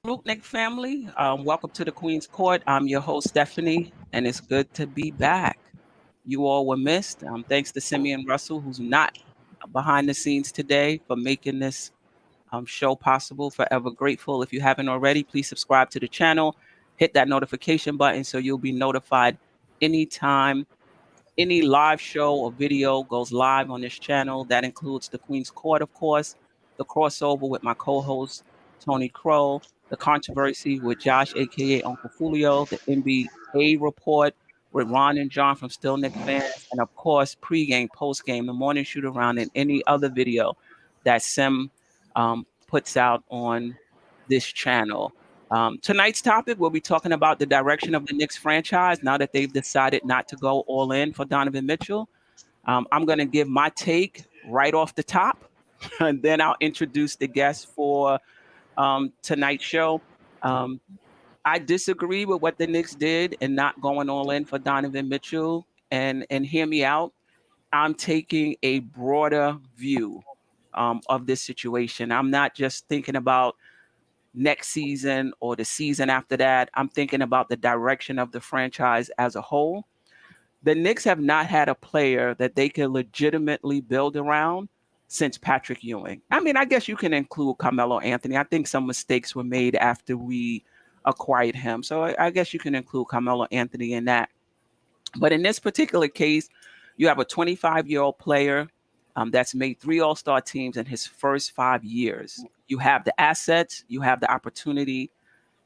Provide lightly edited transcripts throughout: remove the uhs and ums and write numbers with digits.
Nick family. Welcome to the Queen's Court. I'm your host, Stephanie, and it's good to be back. You all were missed. Thanks to Simeon Russell, who's not behind the scenes today, for making this show possible. Forever grateful. If you haven't already, please subscribe to the channel. Hit that notification button so you'll be notified anytime any live show or video goes live on this channel. That includes the Queen's Court, of course, the crossover with my co-host Tony Crow, the controversy with Josh, aka Uncle Fulio, the NBA report with Ron and John from Still Nick fans, and of course pregame, postgame, the morning shoot around, and any other video that Sim puts out on this channel. Tonight's topic, we'll be talking about the direction of the Knicks franchise now that they've decided not to go all in for Donovan Mitchell. I'm going to give my take right off the top, and then I'll introduce the guests for tonight's show. Um, I disagree with what the Knicks did and not going all in for Donovan Mitchell. And hear me out. I'm taking a broader view of this situation. I'm not just thinking about next season or the season after that. I'm thinking about the direction of the franchise as a whole. The Knicks have not had a player that they can legitimately build around since Patrick Ewing. I mean, I guess you can include Carmelo Anthony. I think some mistakes were made after we acquired him. So I guess you can include Carmelo Anthony in that. But in this particular case, you have a 25-year-old player that's made 3 All-Star teams in his first 5 years. You have the assets, you have the opportunity,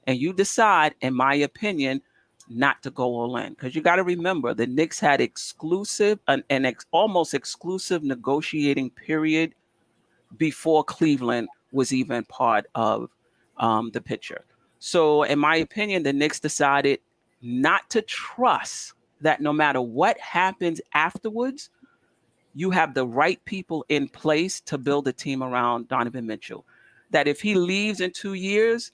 and you decide, in my opinion, not to go all in. Because you got to remember, the Knicks had almost exclusive negotiating period before Cleveland was even part of the picture. So, in my opinion, the Knicks decided not to trust that no matter what happens afterwards, you have the right people in place to build a team around Donovan Mitchell. That if he leaves in 2 years,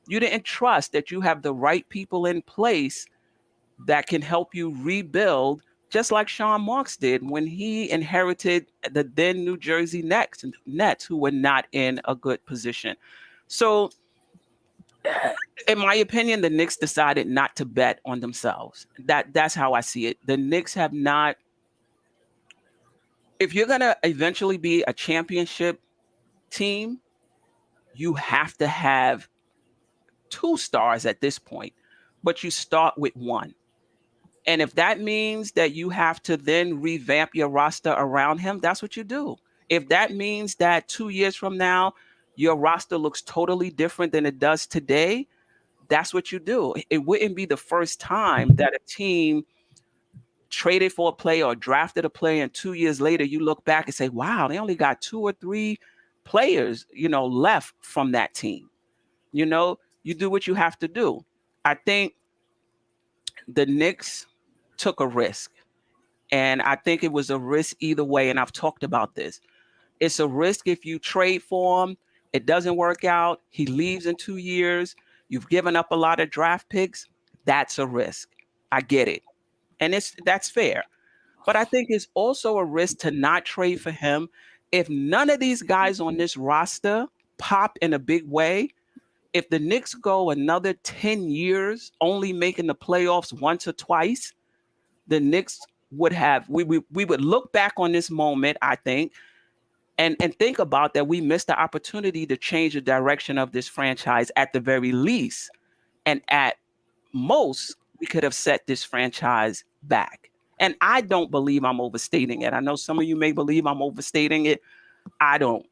you didn't trust that you have the right people in place that can help you rebuild, just like Sean Marks did when he inherited the then New Jersey Nets, who were not in a good position. So, in my opinion, the Knicks decided not to bet on themselves. That's how I see it. The Knicks have not. If you're gonna eventually be a championship team, you have to have 2 stars at this point, but you start with 1. And if that means that you have to then revamp your roster around him, that's what you do. If that means that 2 years from now, your roster looks totally different than it does today, that's what you do. It wouldn't be the first time that a team traded for a player or drafted a player, and 2 years later you look back and say, wow, they only got 2 or 3 players, left from that team. You do what you have to do. I think the Knicks took a risk, and I think it was a risk either way, and I've talked about this. It's a risk if you trade for him, it doesn't work out, he leaves in 2 years, you've given up a lot of draft picks. That's a risk. I get it. And that's fair. But I think it's also a risk to not trade for him. If none of these guys on this roster pop in a big way, if the Knicks go another 10 years only making the playoffs once or twice, the Knicks would have, we would look back on this moment, I think, and think about that we missed the opportunity to change the direction of this franchise at the very least. And at most, we could have set this franchise back. And I don't believe I'm overstating it. I know some of you may believe I'm overstating it. I don't.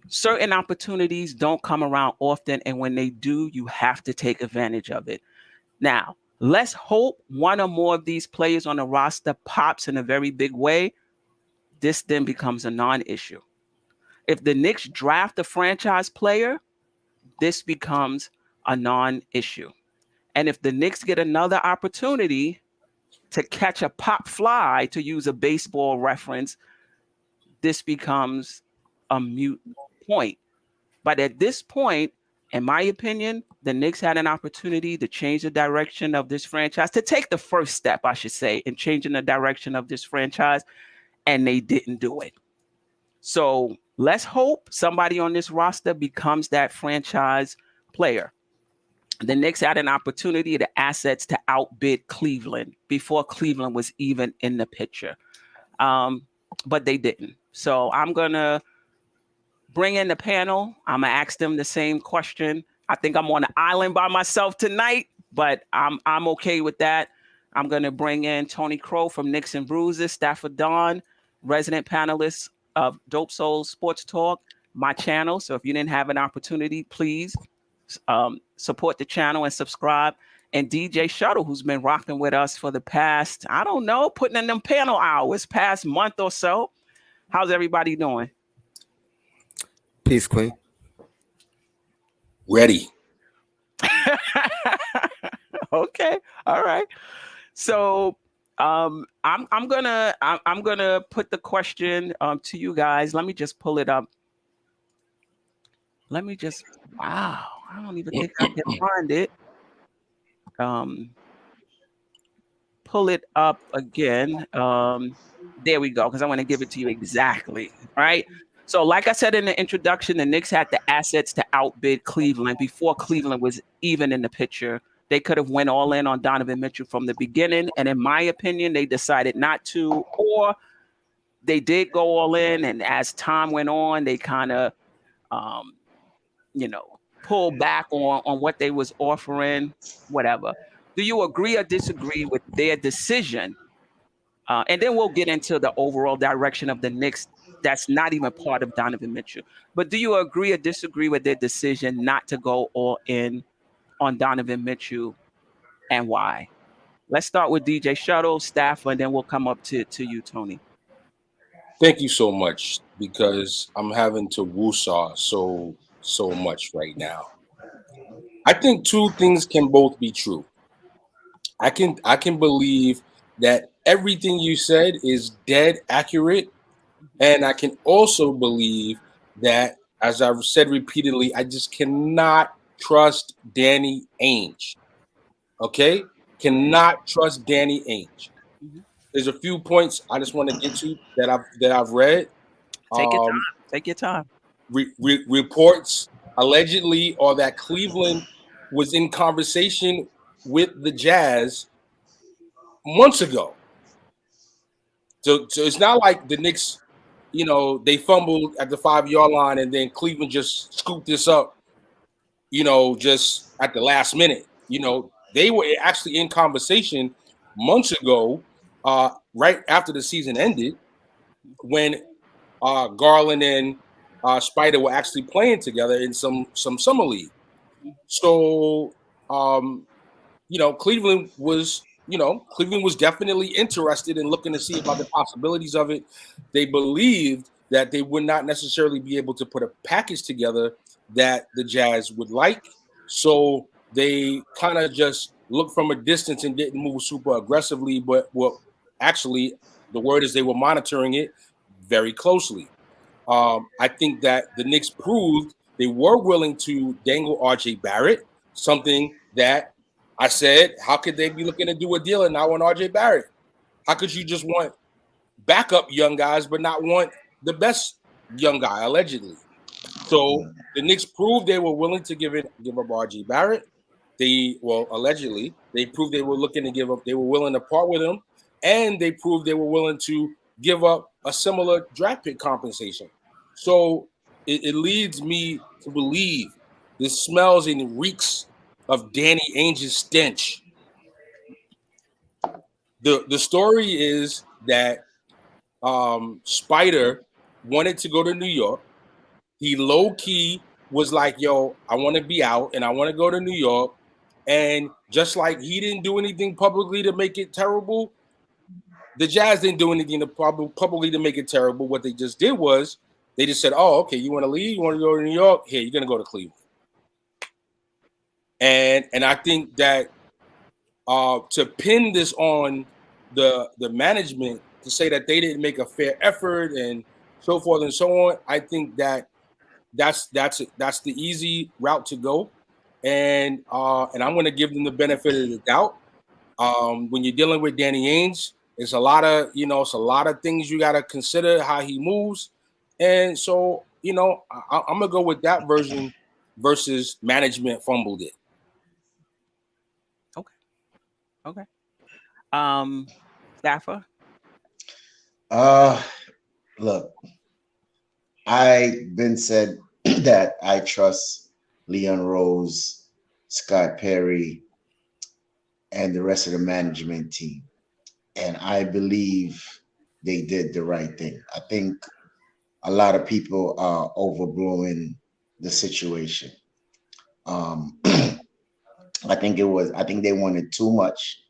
Certain opportunities don't come around often, and when they do, you have to take advantage of it. Now, let's hope one or more of these players on the roster pops in a very big way. This then becomes a non-issue. If the Knicks draft a franchise player, this becomes a non-issue. And if the Knicks get another opportunity to catch a pop fly, to use a baseball reference, this becomes a mute point. But at this point, in my opinion, the Knicks had an opportunity to change the direction of this franchise, to take the first step, I should say, in changing the direction of this franchise, and they didn't do it. So let's hope somebody on this roster becomes that franchise player. The Knicks had an opportunity, the assets to outbid Cleveland before Cleveland was even in the picture. But they didn't. So I'm going to bring in the panel. I'm going to ask them the same question. I think I'm on an island by myself tonight, but I'm okay with that. I'm going to bring in Tony Crow from Knicks and Bruises, Stafford Don, resident panelist of Dope Soul Sports Talk, my channel. So if you didn't have an opportunity, please support the channel and subscribe. And DJ Shuttle, who's been rocking with us for the past, I don't know, putting in them panel hours, past month or so. How's everybody doing? Peace, Queen. Ready. Okay. All right. So I'm gonna put the question to you guys. Let me just pull it up. Wow, I don't even think I can find it. Pull it up again. There we go, because I want to give it to you exactly, right? So like I said in the introduction, the Knicks had the assets to outbid Cleveland before Cleveland was even in the picture. They could have went all in on Donovan Mitchell from the beginning. And in my opinion, they decided not to, or they did go all in. And as time went on, they kind of, pulled back on what they was offering, whatever. Do you agree or disagree with their decision? And then we'll get into the overall direction of the Knicks. That's not even part of Donovan Mitchell. But do you agree or disagree with their decision not to go all in on Donovan Mitchell, and why? Let's start with DJ Shuttle, Staff, and then we'll come up to you, Tony. Thank you so much, because I'm having to woosah so much right now. I think two things can both be true. I can believe that everything you said is dead accurate, and I can also believe that, as I've said repeatedly, I just cannot trust Danny Ainge. Okay? Cannot trust Danny Ainge. Mm-hmm. There's a few points I just want to get to that I've read. Take your time. Take your time. Reports allegedly are that Cleveland was in conversation with the Jazz months ago. So it's not like the Knicks, they fumbled at the 5-yard line and then Cleveland just scooped this up, just at the last minute. They were actually in conversation months ago, right after the season ended, when Garland and Spider were actually playing together in some summer league. So, Cleveland was definitely interested in looking to see about the possibilities of it. They believed that they would not necessarily be able to put a package together that the Jazz would like. So they kind of just looked from a distance and didn't move super aggressively, but actually the word is they were monitoring it very closely. I think that the Knicks proved they were willing to dangle RJ Barrett, something that I said, how could they be looking to do a deal and not want RJ Barrett? How could you just want backup young guys but not want the best young guy, allegedly? So the Knicks proved they were willing to give up RJ Barrett. Allegedly, they proved they were willing to part with him, and they proved they were willing to give up a similar draft pick compensation. So it leads me to believe this smells and reeks of Danny Ainge's stench. The story is that Spider wanted to go to New York. He low-key was like, yo, I want to be out and I want to go to New York. And just like he didn't do anything publicly to make it terrible, the Jazz didn't do anything publicly to make it terrible. What they just did was they just said, oh, okay, you want to leave? You want to go to New York? Here, you're going to go to Cleveland. And I think that to pin this on the management, to say that they didn't make a fair effort and so forth and so on, I think that that's the easy route to go. And I'm going to give them the benefit of the doubt. When you're dealing with Danny Ainge, it's a lot of things you got to consider, how he moves. And so, I'm going to go with that version versus management fumbled it. Okay. Staffer. Uh, Look, I've been said that I trust Leon Rose, Scott Perry, and the rest of the management team. And I believe they did the right thing. I think a lot of people are overblowing the situation. Um, I think they wanted too much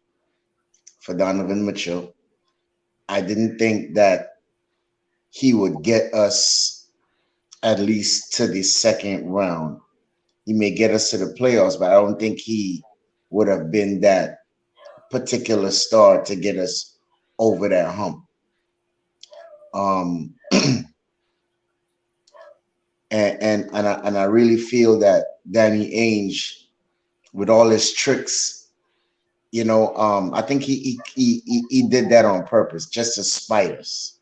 for Donovan Mitchell. I didn't think that he would get us at least to the second round. He may get us to the playoffs, but I don't think he would have been that particular star to get us over that hump. Um, and I really feel that Danny Ainge, with all his tricks, I think he did that on purpose, just to spite us,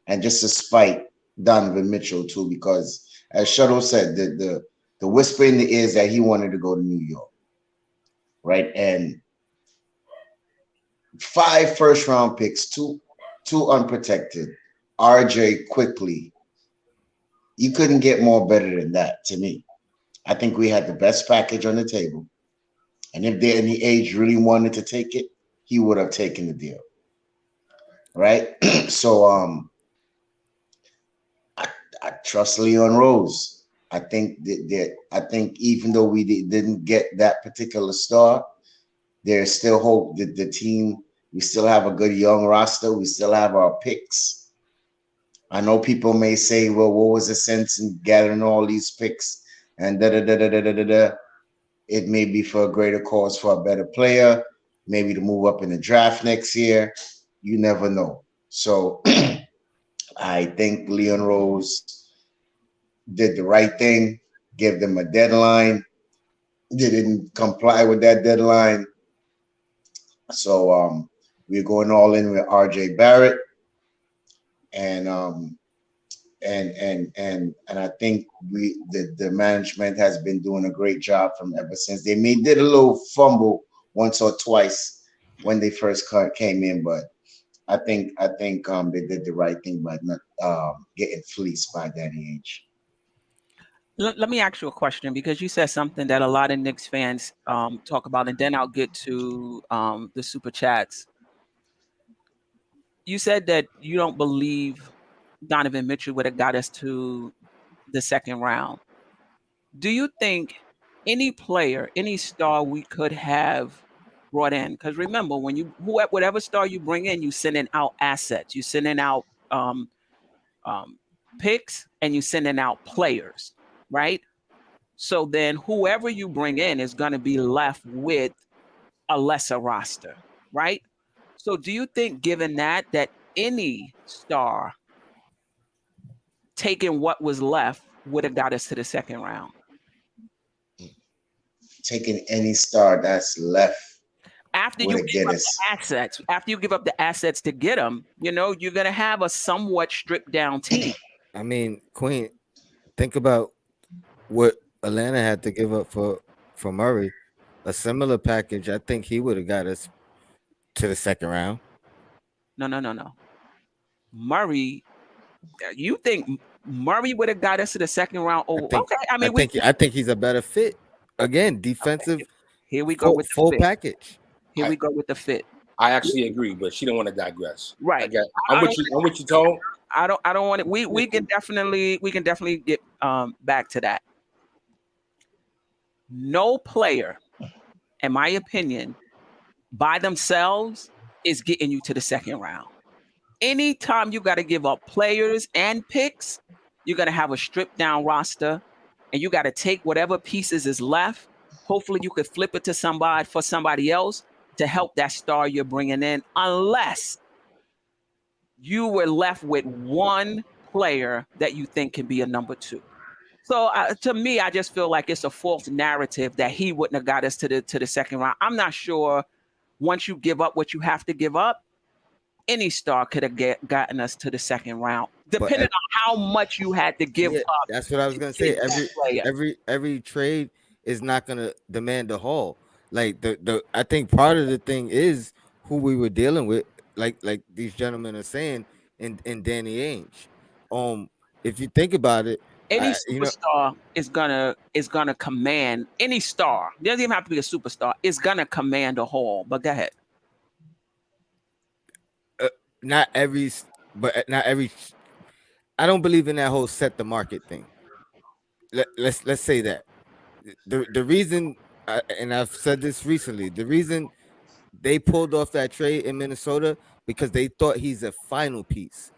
and just to spite Donovan Mitchell too, because as Shuttle said, the whisper in the ear is that he wanted to go to New York, right? And 5 first-round picks, two unprotected, RJ quickly. You couldn't get more better than that to me. I think we had the best package on the table. And if Danny Age really wanted to take it, he would have taken the deal. Right? So I trust Leon Rose. I think even though we didn't get that particular star, there's still hope that the team, we still have a good young roster. We still have our picks. I know people may say, well, what was the sense in gathering all these picks and da da da da da da da da. It may be for a greater cause for a better player, maybe to move up in the draft next year. You never know. So I think Leon Rose did the right thing, gave them a deadline. They didn't comply with that deadline. So we're going all in with RJ Barrett. And and I think the management has been doing a great job from ever since. They did a little fumble once or twice when they first came in, but I think they did the right thing by not getting fleeced by Danny Ainge. Let me ask you a question because you said something that a lot of Knicks fans talk about, and then I'll get to the super chats. You said that you don't believe Donovan Mitchell would have got us to the second round. Do you think any player, any star we could have brought in? Because remember, when whatever star you bring in, you sending out assets, you sending out um, picks, and you sending out players, right? So then whoever you bring in is going to be left with a lesser roster, right? So do you think, given that any star taking what was left would have got us to the second round? Taking any star that's left After would you have give get up us. the assets, after you give up the assets to get them, you're going to have a somewhat stripped down team. I mean, Queen, think about what Atlanta had to give up for Murray. A similar package, I think he would have got us to the second round. No. Murray, you think Murray would have got us to the second round? Oh, okay. I mean, I think he's a better fit. Again, defensive. Okay. Here we go with the full fit. package. Here we go with the fit. I actually agree, but she don't want to digress. Right. I'm with you, Tone. I don't want it. We can definitely get back to that. No player, in my opinion, by themselves is getting you to the second round. Anytime you got to give up players and picks, you're going to have a stripped down roster and you got to take whatever pieces is left. Hopefully you could flip it to somebody else to help that star you're bringing in, unless you were left with one player that you think can be a number two. So to me, I just feel like it's a false narrative that he wouldn't have got us to the second round. I'm not sure once you give up what you have to give up, any star could have gotten us to the second round, depending on how much you had to give up. That's what I was gonna say. Every trade is not gonna demand a haul. Like I think part of the thing is who we were dealing with, like these gentlemen are saying, in Danny Ainge. If you think about it, Any you know, superstar is gonna command any star. Doesn't even have to be a superstar. Is gonna command a hall. But go ahead. not every, but not every. I don't believe in that whole set the market thing. Let's say that the reason, and I've said this recently, the reason they pulled off that trade in Minnesota because they thought he's a final piece,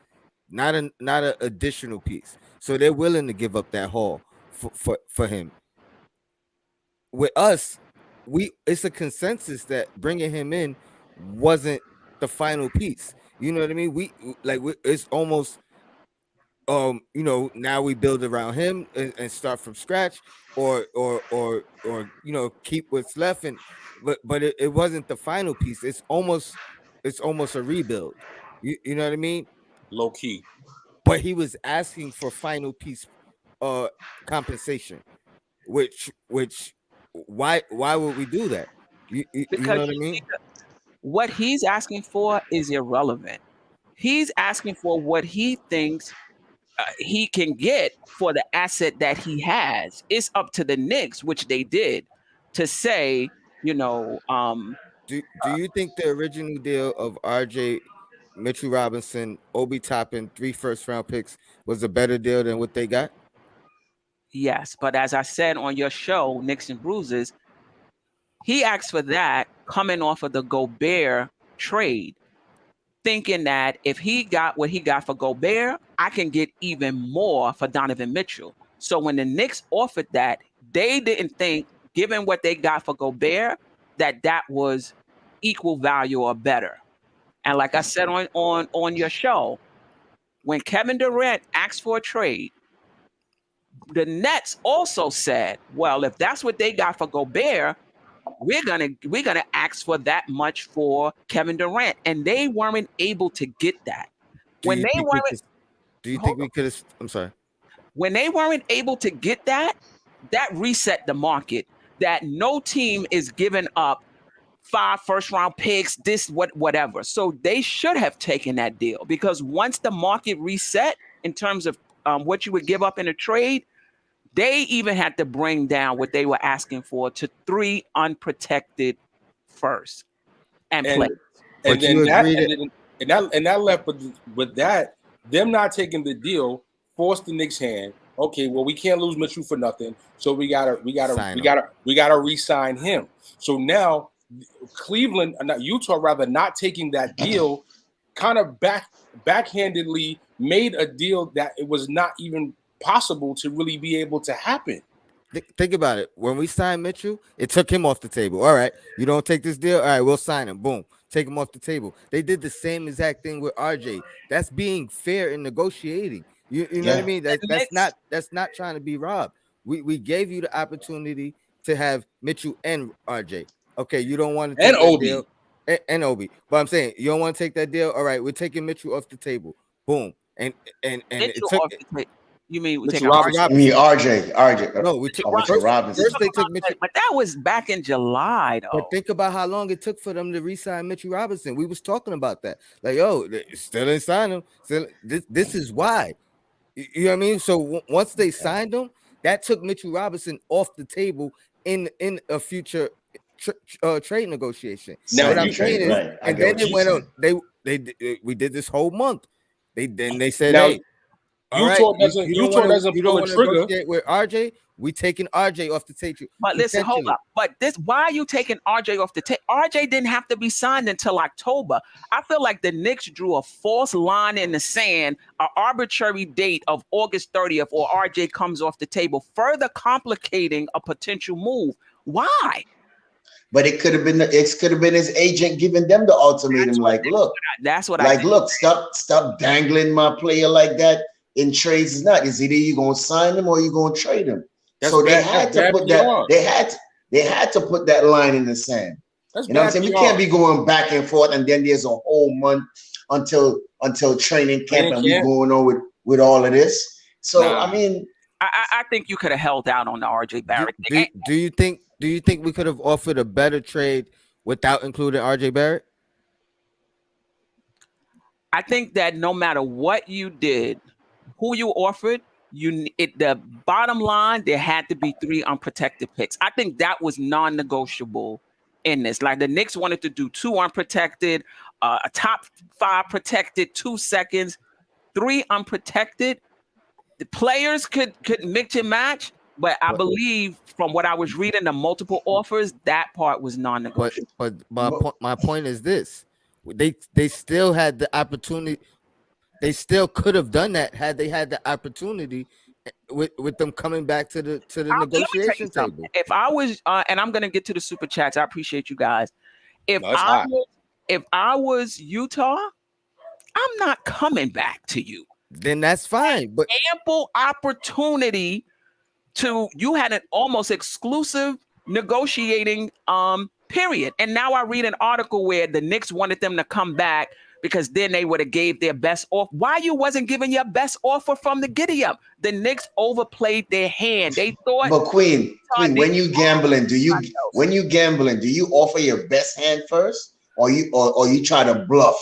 not an additional piece. So they're willing to give up that haul for him. With us, it's a consensus that bringing him in wasn't the final piece. You know what I mean? It's almost now we build around him and start from scratch, or keep what's left, and but it wasn't the final piece. It's almost a rebuild. You know what I mean? Low key. But he was asking for final piece uh compensation, which why would we do that? You know Because what I mean? what he's asking for is irrelevant. He's asking for what he thinks he can get for the asset that he has. It's up to the Knicks, which they did, to say, Do you think the original deal of RJ, Mitchell Robinson, Obi Toppin, 3 first-round picks was a better deal than what they got? yes. But as I said on your show, Knicks and Bruises, he asked for that coming off of the Gobert trade, thinking that if he got what he got for Gobert, I can get even more for Donovan Mitchell. So when the Knicks offered that, they didn't think, given what they got for Gobert, that was equal value or better. And like I said on your show, when Kevin Durant asked for a trade, the Nets also said, well, if that's what they got for Gobert, we're gonna ask for that much for Kevin Durant, and they weren't able to get that. Do When you they think we weren't could? Do you think we could have? I'm sorry. when they weren't able to get that, that reset the market. That no team is giving up 5 first-round picks, whatever. So they should have taken that deal, because once the market reset in terms of what you would give up in a trade, they even had to bring down what they were asking for to 3 unprotected first and play. And But then you that agree that and that left with that, them not taking the deal forced the Knicks' hand. Okay, well, we can't lose Mitchell for nothing, so we gotta re-sign him. So now Cleveland, not Utah, rather, not taking that deal, kind of backhandedly made a deal that it was not even possible to really be able to happen. think about it. When we signed Mitchell, it took him off the table. All right, you don't take this deal. All right, we'll sign him. Boom, take him off the table. They did the same exact thing with RJ. That's being fair in negotiating. You know what I Yeah. mean? That's not trying to be robbed. We gave you the opportunity to have Mitchell and RJ. Okay, you don't want to take And that Obi. deal. And Obi, but I'm saying you don't want to take that deal. All right, we're taking Mitchell off the table. Boom, and it Mitchell took off the table. You mean we take Mitchell RJ? I mean RJ. No, we took Mitchell Robinson. first they took Mitchell. But that was back in July, though. But think about how long it took for them to re-sign Mitchell Robinson. We was talking about that. Like, yo, they still didn't sign him. Still, this is why. You know what I mean? So once they signed him, that took Mitchell Robinson off the table in a future trade negotiation. Now, What I'm you- saying is, right. I and get then what it you're went saying. on. We did this whole month. They said, Now, hey, all right, Utah doesn't you pull don't a want to trigger. negotiate with RJ. We taking RJ off the table. But listen, hold up. But why are you taking RJ off the table? RJ didn't have to be signed until October. I feel like the Knicks drew a false line in the sand, an arbitrary date of August 30th, or RJ comes off the table, further complicating a potential move. Why? But it could have been his agent giving them the ultimatum. That's what look, stop dangling my player like that in trades. Is either you gonna sign him or you gonna trade him. So they had to put that. They had to put that line in the sand. You know what I'm saying? You can't be going back and forth, and then there's a whole month until training camp, and we going on with all of this. So I mean, I think you could have held out on the RJ Barrett thing. Do you think Do you think we could have offered a better trade without including RJ Barrett? I think that no matter what you did, who you offered, the bottom line, there had to be 3 unprotected picks. I think that was non-negotiable in this. Like the Knicks wanted to do 2 unprotected, a top 5 protected, 2 seconds, 3 unprotected. The players could mix and match, but I believe from what I was reading, the multiple offers, that part was non-negotiable. But my point is this: they still had the opportunity. They still could have done that had they had the opportunity with them coming back to the Let me tell you negotiation something. table. If I was, and I'm gonna get to the super chats, I appreciate you guys. If No, it's hot. if I was Utah, I'm not coming back to you. Then that's fine. But Ample opportunity to you had an almost exclusive negotiating period. And now I read an article where the Knicks wanted them to come back because then they would have gave their best offer. Why you wasn't giving your best offer from the giddy up? The Knicks overplayed their hand. They thought. But Queen, when you gambling, do you offer your best hand first, or you try to bluff?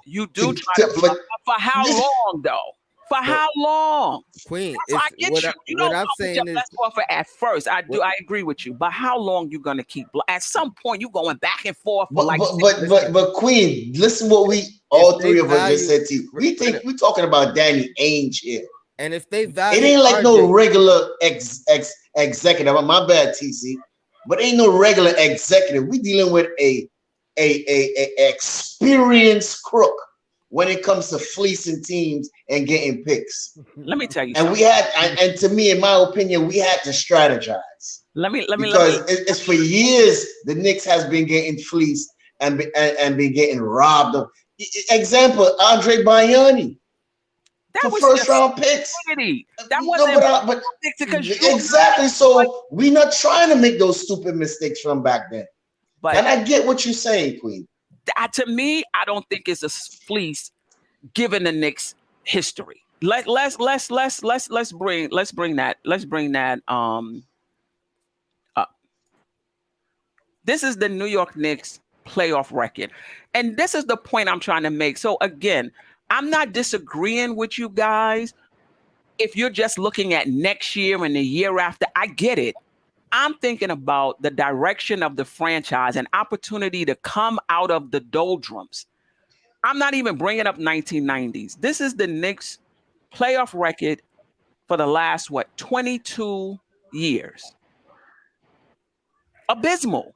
You do try to bluff. For how long though? For how long? Queen, so I get you. You don't I'm saying your best offer at first. I agree with you. But how long you gonna keep? At some point, you going back and forth. But Queen, listen what we all 3 of us just said to you. We think we're talking about Danny Ainge here. And if they value, it ain't like no regular executive. My bad, TC. But ain't no regular executive. We dealing with a experienced crook when it comes to fleecing teams and getting picks. Let me tell you something. And to me, in my opinion, we had to strategize. Because it's for years the Knicks has been getting fleeced and been getting robbed of. Example, Andre Bajani. That was first round picks. That wasn't exactly. So we're not trying to make those stupid mistakes from back then. And I get what you're saying, Queen. To me, I don't think it's a fleece given the Knicks history. Let's bring that up. This is the New York Knicks playoff record. And this is the point I'm trying to make. So again, I'm not disagreeing with you guys. If you're just looking at next year and the year after, I get it. I'm thinking about the direction of the franchise and opportunity to come out of the doldrums. I'm not even bringing up 1990s. This is the Knicks playoff record for the last, 22 years. Abysmal.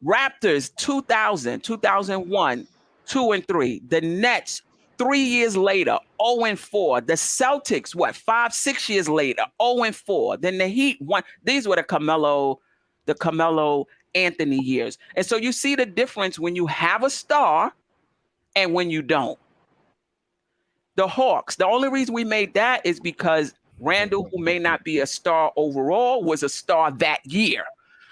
Raptors 2000, 2001, 2 and 3. The Nets 3 years later, 0 and 4. The Celtics, 5, 6 years later, 0 and 4. Then the Heat won. These were the Carmelo Anthony years. And so you see the difference when you have a star and when you don't. The Hawks, the only reason we made that is because Randle, who may not be a star overall, was a star that year.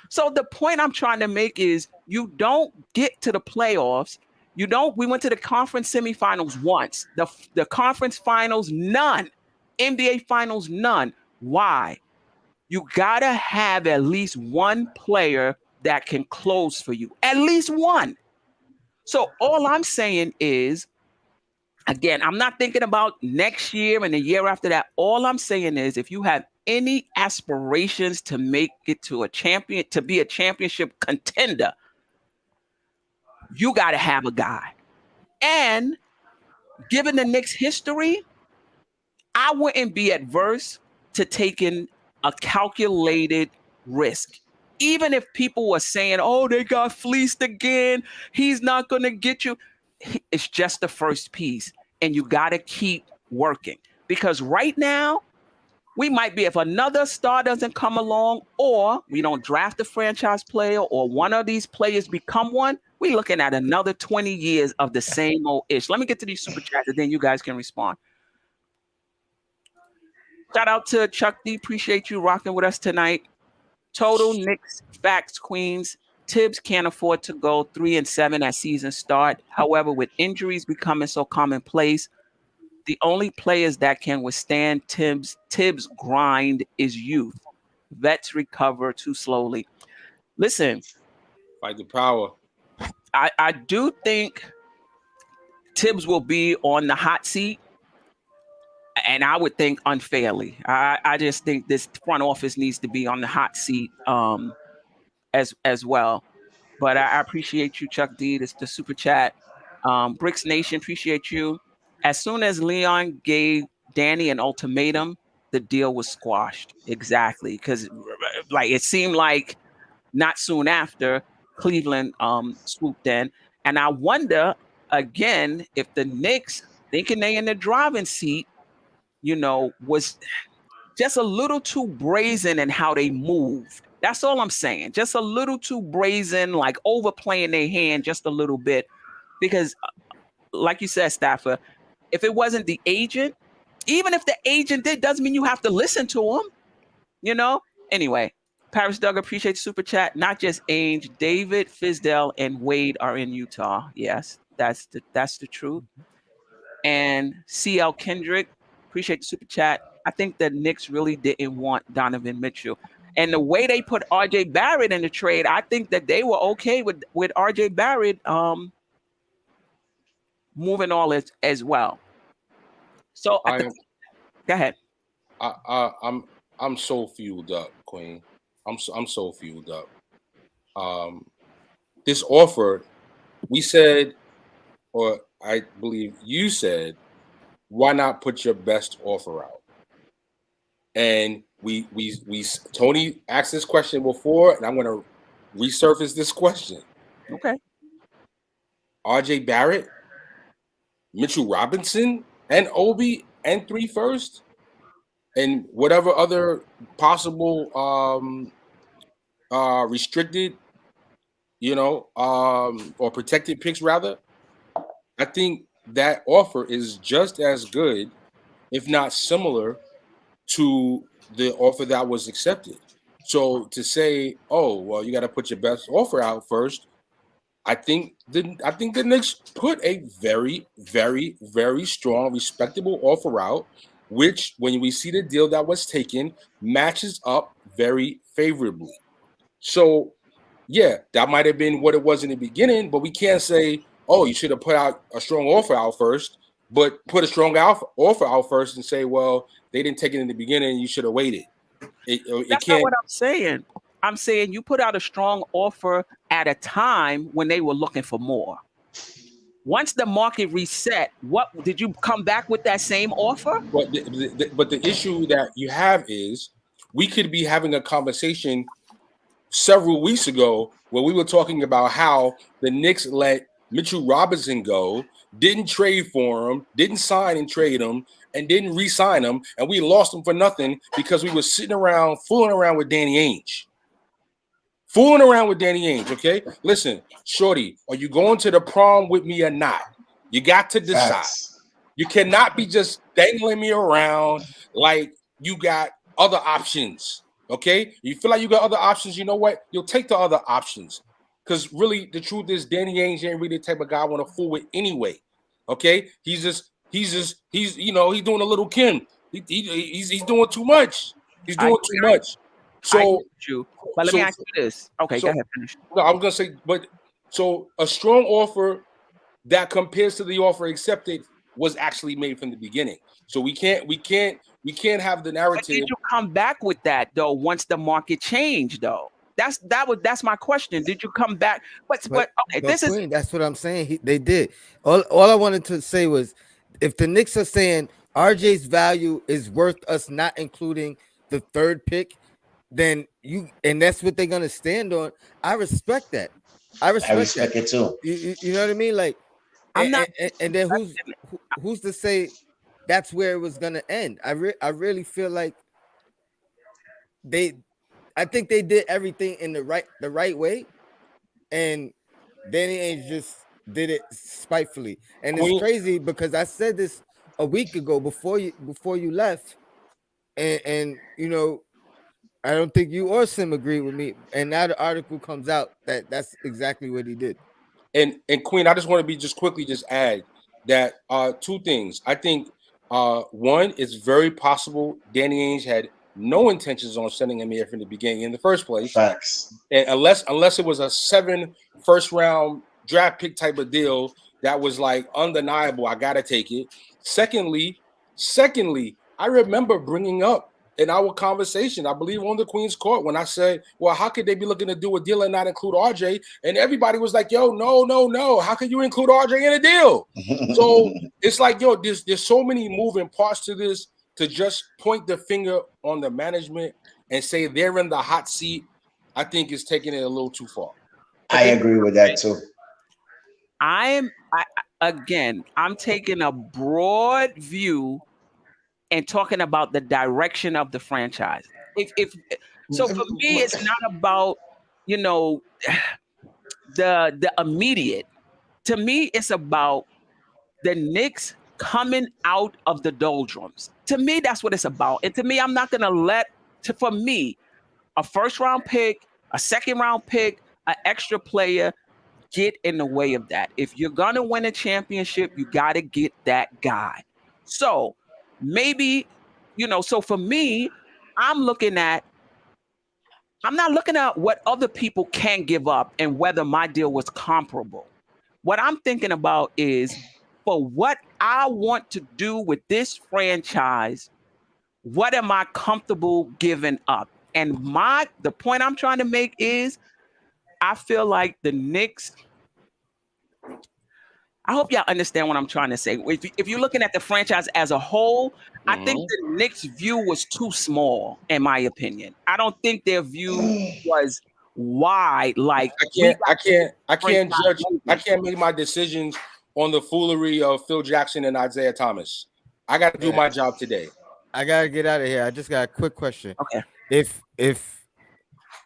So the point I'm trying to make is you don't get to the playoffs. We went to the conference semifinals once. The conference finals, none. NBA finals, none. Why? You gotta have at least one player that can close for you. At least one. So all I'm saying is, again, I'm not thinking about next year and the year after that. All I'm saying is if you have any aspirations to make it to be a championship contender, you got to have a guy. And given the Knicks' history, I wouldn't be adverse to taking a calculated risk. Even if people were saying, oh, they got fleeced again, he's not going to get you. It's just the first piece. And you got to keep working. Because right now, we might be, if another star doesn't come along, or we don't draft a franchise player, or one of these players become one, we're looking at another 20 years of the same old ish. Let me get to these super chats, and then you guys can respond. Shout out to Chuck D. Appreciate you rocking with us tonight. Total Knicks facts, Queens. Tibbs can't afford to go 3-7 at season start. However, with injuries becoming so commonplace, the only players that can withstand Tibbs' grind is youth. Vets recover too slowly. Listen, Fight the power. I do think Tibbs will be on the hot seat, and I would think unfairly. I just think this front office needs to be on the hot seat as well. But I appreciate you, Chuck D. This the super chat. Bricks Nation, appreciate you. As soon as Leon gave Danny an ultimatum, the deal was squashed. Exactly, because like it seemed like not soon after Cleveland swooped in, and I wonder again if the Knicks, thinking they in the driving seat, was just a little too brazen in how they moved. That's all I'm saying. Just a little too brazen, like overplaying their hand just a little bit. Because, like you said, Stafford, if it wasn't the agent, even if the agent did, doesn't mean you have to listen to him. Anyway, Paris Doug, appreciate the super chat. Not just Ainge, David, Fizdale, and Wade are in Utah. Yes, that's the truth. And CL Kendrick, appreciate the super chat. I think the Knicks really didn't want Donovan Mitchell. And the way they put RJ Barrett in the trade, I think that they were okay with RJ Barrett moving all as well. So go ahead. I'm so fueled up, Queen. I'm so fueled up. This offer, we said, or I believe you said, why not put your best offer out? And we Tony asked this question before, and I'm going to resurface this question. Okay. RJ Barrett, Mitchell Robinson, and Obi, and 3 first, and whatever other possible restricted, or protected picks rather. I think that offer is just as good, if not similar, to the offer that was accepted. So to say, oh, well, you got to put your best offer out first, I think the Knicks put a very, very, very strong, respectable offer out, which, when we see the deal that was taken, matches up very favorably. So, yeah, that might have been what it was in the beginning, but we can't say, oh, you should have put out a strong offer out first, but put a strong offer out first and say, well, they didn't take it in the beginning, you should have waited. That's not what I'm saying. I'm saying you put out a strong offer at a time when they were looking for more. Once the market reset, what did you come back with that same offer? But the issue that you have is we could be having a conversation several weeks ago where we were talking about how the Knicks let Mitchell Robinson go, didn't trade for him, didn't sign and trade him, and didn't re-sign him, and we lost him for nothing because we were sitting around fooling around with Danny Ainge. Okay? Listen, shorty, are you going to the prom with me or not? You got to decide. Facts. You cannot be just dangling me around like you got other options, okay? You feel like you got other options, you know what? You'll take the other options. Because really, the truth is, Danny Ainge ain't really the type of guy I want to fool with anyway, okay? He's doing a little Kim. He's doing too much. He's doing too much. So, but let me ask you this. Okay, go ahead. Finish. No, I was gonna say, so a strong offer that compares to the offer accepted was actually made from the beginning. So we can't have the narrative. But did you come back with that though once the market changed though? That's my question. Did you come back? But okay, that's what I'm saying. They did. All I wanted to say was, if the Knicks are saying RJ's value is worth us not including the 3rd pick, then and that's what they're gonna stand on. I respect that. I respect it too. You know what I mean? Like, I'm not. And then who's to say that's where it was gonna end? I really feel like I think they did everything in the right way, and Danny Ainge just did it spitefully. And it's crazy because I said this a week ago before you left, and I don't think you or Sim agree with me. And now the article comes out that that's exactly what he did. And Queen, I just want to quickly add that 2 things. I think one, it's very possible Danny Ainge had no intentions on sending him here from the beginning in the first place. Facts. And unless it was a 7 first-round draft pick type of deal that was like undeniable, I gotta take it. Secondly, I remember bringing up in our conversation, I believe on the Queen's Court, when I said, well, how could they be looking to do a deal and not include RJ? And everybody was like, yo, no. How can you include RJ in a deal? So it's like, yo, there's so many moving parts to this. To just point the finger on the management and say they're in the hot seat, I think is taking it a little too far. I agree with that too. I'm taking a broad view and talking about the direction of the franchise. So for me, it's not about, you know, the immediate. To me, it's about the Knicks coming out of the doldrums. To me, that's what it's about. And to me, I'm not gonna for me, a first round pick, a second round pick, an extra player get in the way of that. If you're gonna win a championship, you gotta get that guy. So maybe, you know, so for me, I'm not looking at what other people can give up and whether my deal was comparable. What I'm thinking about is, for what I want to do with this franchise, what am I comfortable giving up? And the point I'm trying to make is, I feel like the Knicks, I hope y'all understand what I'm trying to say. If you're looking at the franchise as a whole, I think the Knicks' view was too small, in my opinion. I don't think their view was wide. Like, I can't judge. I can't make my decisions on the foolery of Phil Jackson and Isaiah Thomas. I got to do my job today. I gotta get out of here. I just got a quick question. Okay.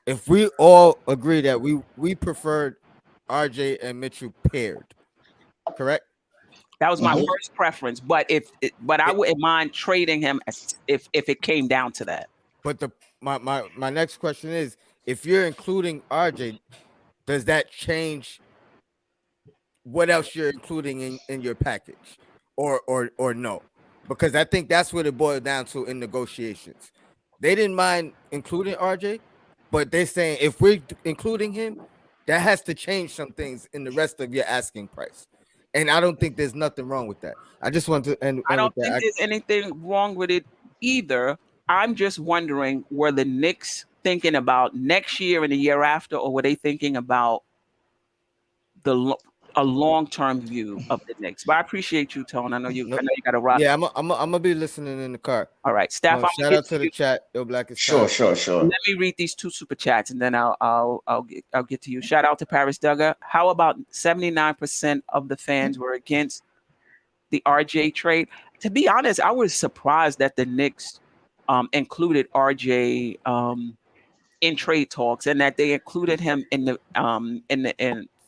If we all agree that we preferred RJ and Mitchell paired, correct? That was my first preference, but I wouldn't mind trading him if it came down to that. But my next question is, if you're including RJ, does that change what else you're including in your package, or no? Because I think that's what it boiled down to in negotiations. They didn't mind including RJ, but they're saying if we're including him, that has to change some things in the rest of your asking price. And I don't think there's nothing wrong with that. I just want to end. I don't think there's anything wrong with it either. I'm just wondering, were the Knicks thinking about next year and the year after, or were they thinking about a long-term view of the Knicks? But I appreciate you, Tone. I know you got to rock. Yeah, I'm gonna be listening in the car. All right, staff. Shout out to the chat. Yo, Black is sure. Let me read these 2 super chats, and then I'll get to you. Shout out to Paris Duggar. How about 79% of the fans were against the RJ trade? To be honest, I was surprised that the Knicks included RJ in trade talks, and that they included him in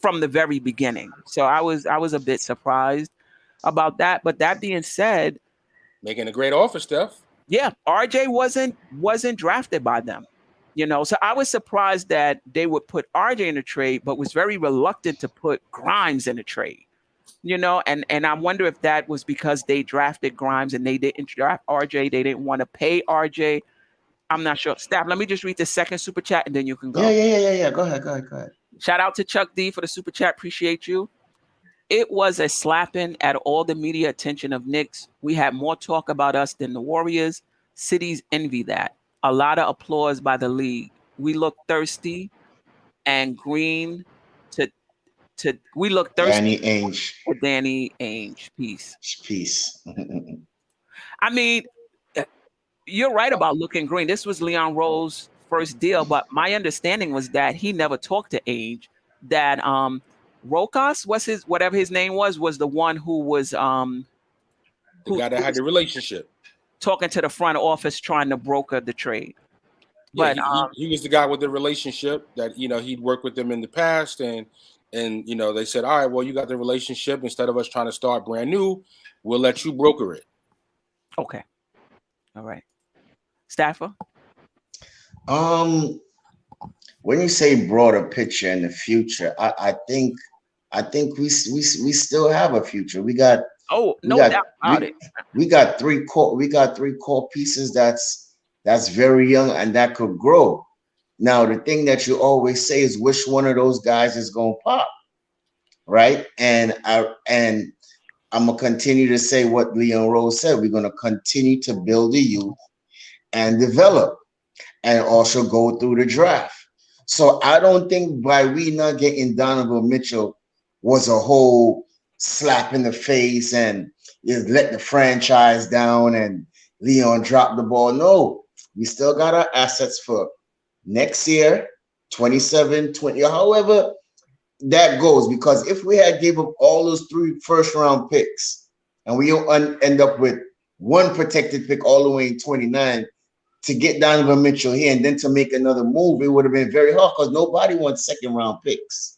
from the very beginning. So I was a bit surprised about that. But that being said, making a great offer, Steph. Yeah, RJ wasn't drafted by them, you know. So I was surprised that they would put RJ in the trade, but was very reluctant to put Grimes in the trade, you know. And I wonder if that was because they drafted Grimes and they didn't draft RJ. They didn't want to pay RJ. I'm not sure. Staff, let me just read the second super chat and then you can go. Yeah. Go ahead. Shout out to Chuck D for the super chat. Appreciate you. It was a slapping at all the media attention of Knicks. We had more talk about us than the Warriors. Cities envy that. A lot of applause by the league. We look thirsty and green we look thirsty. Danny Ainge. Peace. I mean, you're right about looking green. This was Leon Rose's first deal, but my understanding was that he never talked to Ainge. That Rokas was whatever his name was the one who was the guy that had the relationship, talking to the front office trying to broker the trade. Yeah, but he was the guy with the relationship that, you know, he'd worked with them in the past, and you know, they said, all right, well, you got the relationship. Instead of us trying to start brand new, we'll let you broker it. Okay. All right. Staffer? When you say broader picture in the future, I think we still have a future. We got doubt about it. We got three core pieces that's That's very young and that could grow. Now, the thing that you always say is which one of those guys is going to pop, right? And I'm gonna continue to say what Leon Rose said. We're gonna continue to build the youth and develop, and also go through the draft. So I don't think by we not getting Donovan Mitchell was a whole slap in the face and is let the franchise down and Leon dropped the ball. No, we still got our assets for next year, 27, 20, however that goes. Because if we had gave up all those 3 first-round picks and we end up with 1 protected pick all the way in 29 to get Donovan Mitchell here and then to make another move, it would have been very hard because nobody wants second-round picks.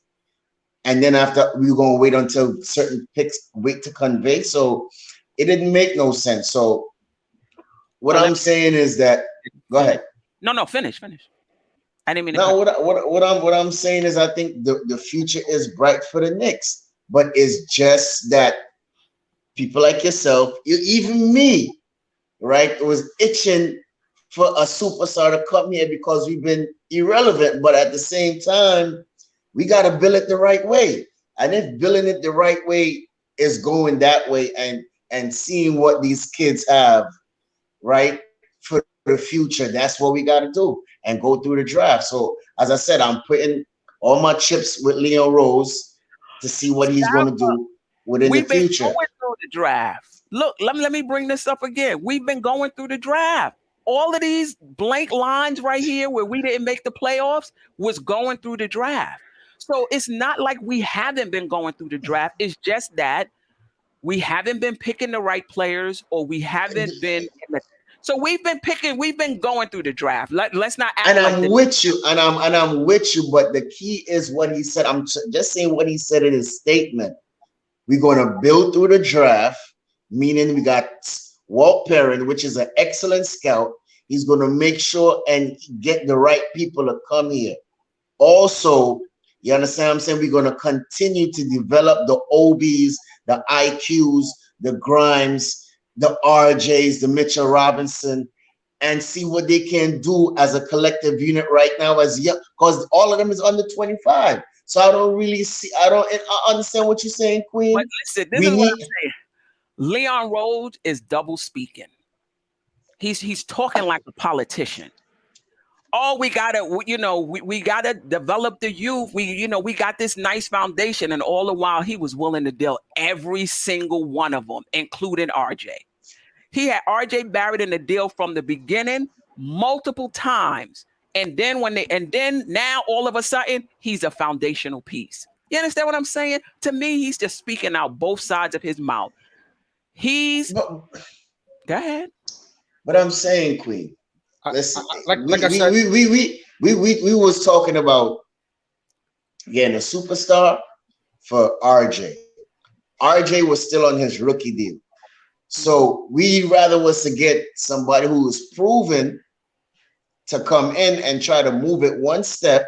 And then after, we're going to wait until certain picks wait to convey. So it didn't make no sense. So what I'm saying is that, go ahead. No, finish. I didn't mean to. No, what I'm saying is I think the future is bright for the Knicks, but it's just that people like yourself, even me, right, was itching for a superstar to come here because we've been irrelevant. But at the same time, we got to build it the right way. And if building it the right way is going that way and seeing what these kids have, right, for the future, that's what we got to do and go through the draft. So, as I said, I'm putting all my chips with Leo Rose to see what he's going to do within the future. We've been going through the draft. Look, let me bring this up again. We've been going through the draft. All of these blank lines right here where we didn't make the playoffs was going through the draft. So it's not like we haven't been going through the draft. It's just that we haven't been picking the right players, or we haven't been in the. So we've been going through the draft. Let's not act like I'm with you, and I'm with you, but the key is what he said. I'm just saying what he said in his statement. We're going to build through the draft, meaning we got Walt Perrin, which is an excellent scout. He's going to make sure and get the right people to come here. Also, you understand what I'm saying? We're going to continue to develop the OBs, the IQs, the Grimes, the RJs, the Mitchell Robinson, and see what they can do as a collective unit right now as young, because all of them is under 25. So I understand what you're saying, Queen. But listen, this is what I'm saying. Leon Rose is double speaking. He's talking like a politician. Oh, we gotta develop the youth. We got this nice foundation, and all the while he was willing to deal every single one of them, including RJ. He had RJ Barrett in the deal from the beginning, multiple times, and then now all of a sudden he's a foundational piece. You understand what I'm saying? To me, he's just speaking out both sides of his mouth. Go ahead. But I'm saying, Queen. Listen, like I said, we was talking about getting a superstar for RJ. RJ was still on his rookie deal. So we rather was to get somebody who is proven to come in and try to move it one step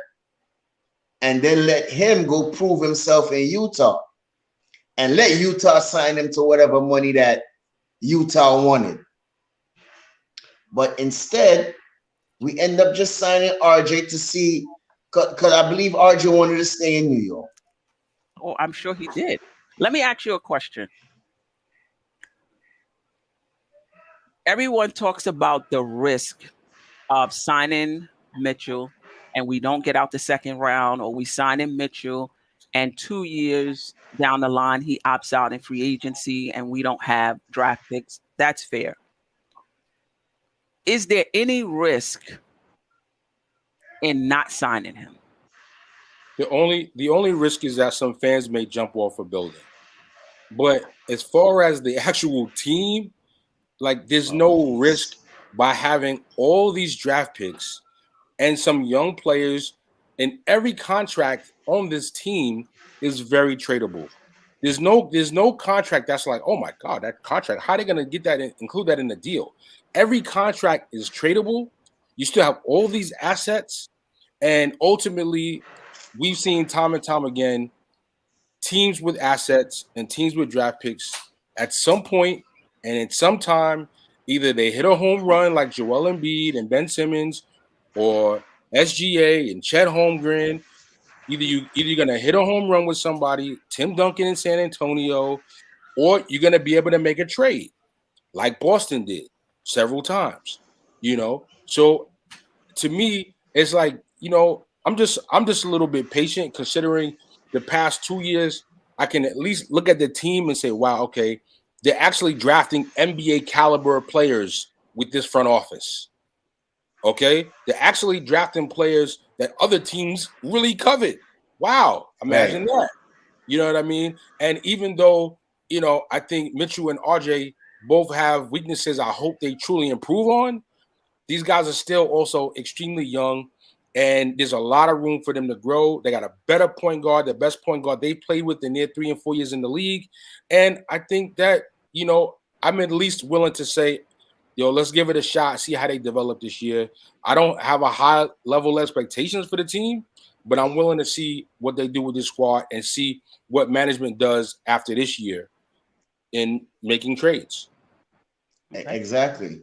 and then let him go prove himself in Utah and let Utah sign him to whatever money that Utah wanted. But instead, we end up just signing RJ to see, because I believe RJ wanted to stay in New York. Oh, I'm sure he did. Let me ask you a question. Everyone talks about the risk of signing Mitchell and we don't get out the second round, or we sign in Mitchell and 2 years down the line, he opts out in free agency and we don't have draft picks. That's fair. Is there any risk in not signing him? The only risk is that some fans may jump off a building. But as far as the actual team, like there's no risk by having all these draft picks and some young players, and every contract on this team is very tradable. There's no contract that's like, oh my God, that contract, how are they gonna get that include that in the deal? Every contract is tradable. You still have all these assets, and ultimately, we've seen time and time again, teams with assets and teams with draft picks at some point and at some time, Either they hit a home run like Joel Embiid and Ben Simmons, or SGA and Chet Holmgren. Either you're gonna hit a home run with somebody, Tim Duncan in San Antonio, or you're gonna be able to make a trade like Boston did several times. So to me, it's like, I'm just a little bit patient considering the past 2 years. I can at least look at the team and say, wow, okay, they're actually drafting NBA caliber players with this front office. Okay, they're actually drafting players that other teams really covet. Wow, imagine that. You know what I mean? And even though, I think Mitchell and RJ both have weaknesses I hope they truly improve on, these guys are still also extremely young, and there's a lot of room for them to grow. They got a better point guard, the best point guard they played with in their 3 and 4 years in the league. And I think that, I'm at least willing to say, let's give it a shot, see how they develop this year. I don't have a high level expectations for the team, but I'm willing to see what they do with this squad and see what management does after this year in making trades. Exactly.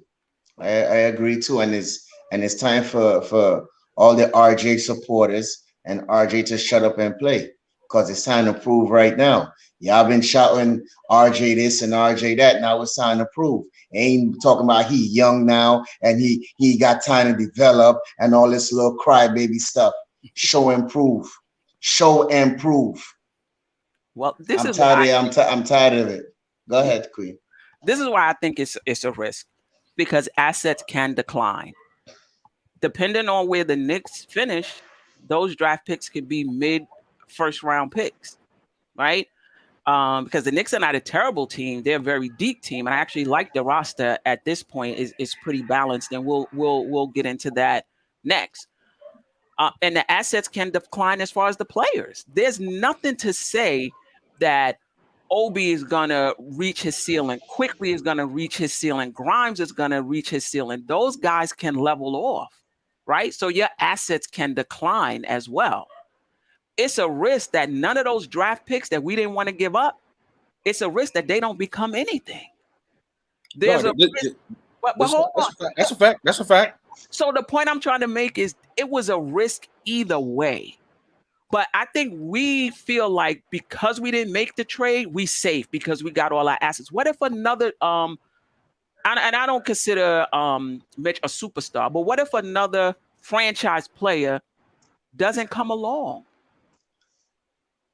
I agree too, and it's time for all the RJ supporters and RJ to shut up and play, because it's time to prove right now. Y'all been shouting RJ this and RJ that. Now it's time to prove. Ain't talking about he young now and he got time to develop and all this little crybaby stuff. Show and prove. Show and prove. Well, I'm tired of it. Go ahead, Queen. This is why I think it's a risk, because assets can decline. Depending on where the Knicks finish, those draft picks could be mid first round picks, right? Because the Knicks are not a terrible team; they're a very deep team, and I actually like the roster at this point is pretty balanced, and we'll get into that next. And the assets can decline as far as the players. There's nothing to say that Obi is going to reach his ceiling. Quickly is going to reach his ceiling. Grimes is going to reach his ceiling. Those guys can level off, right? So your assets can decline as well. It's a risk that none of those draft picks that we didn't want to give up, it's a risk that they don't become anything. There's a risk. But hold on. That's a fact. That's a fact. So the point I'm trying to make is it was a risk either way. But I think we feel like because we didn't make the trade, we safe because we got all our assets. What if another and I don't consider Mitch a superstar, but what if another franchise player doesn't come along?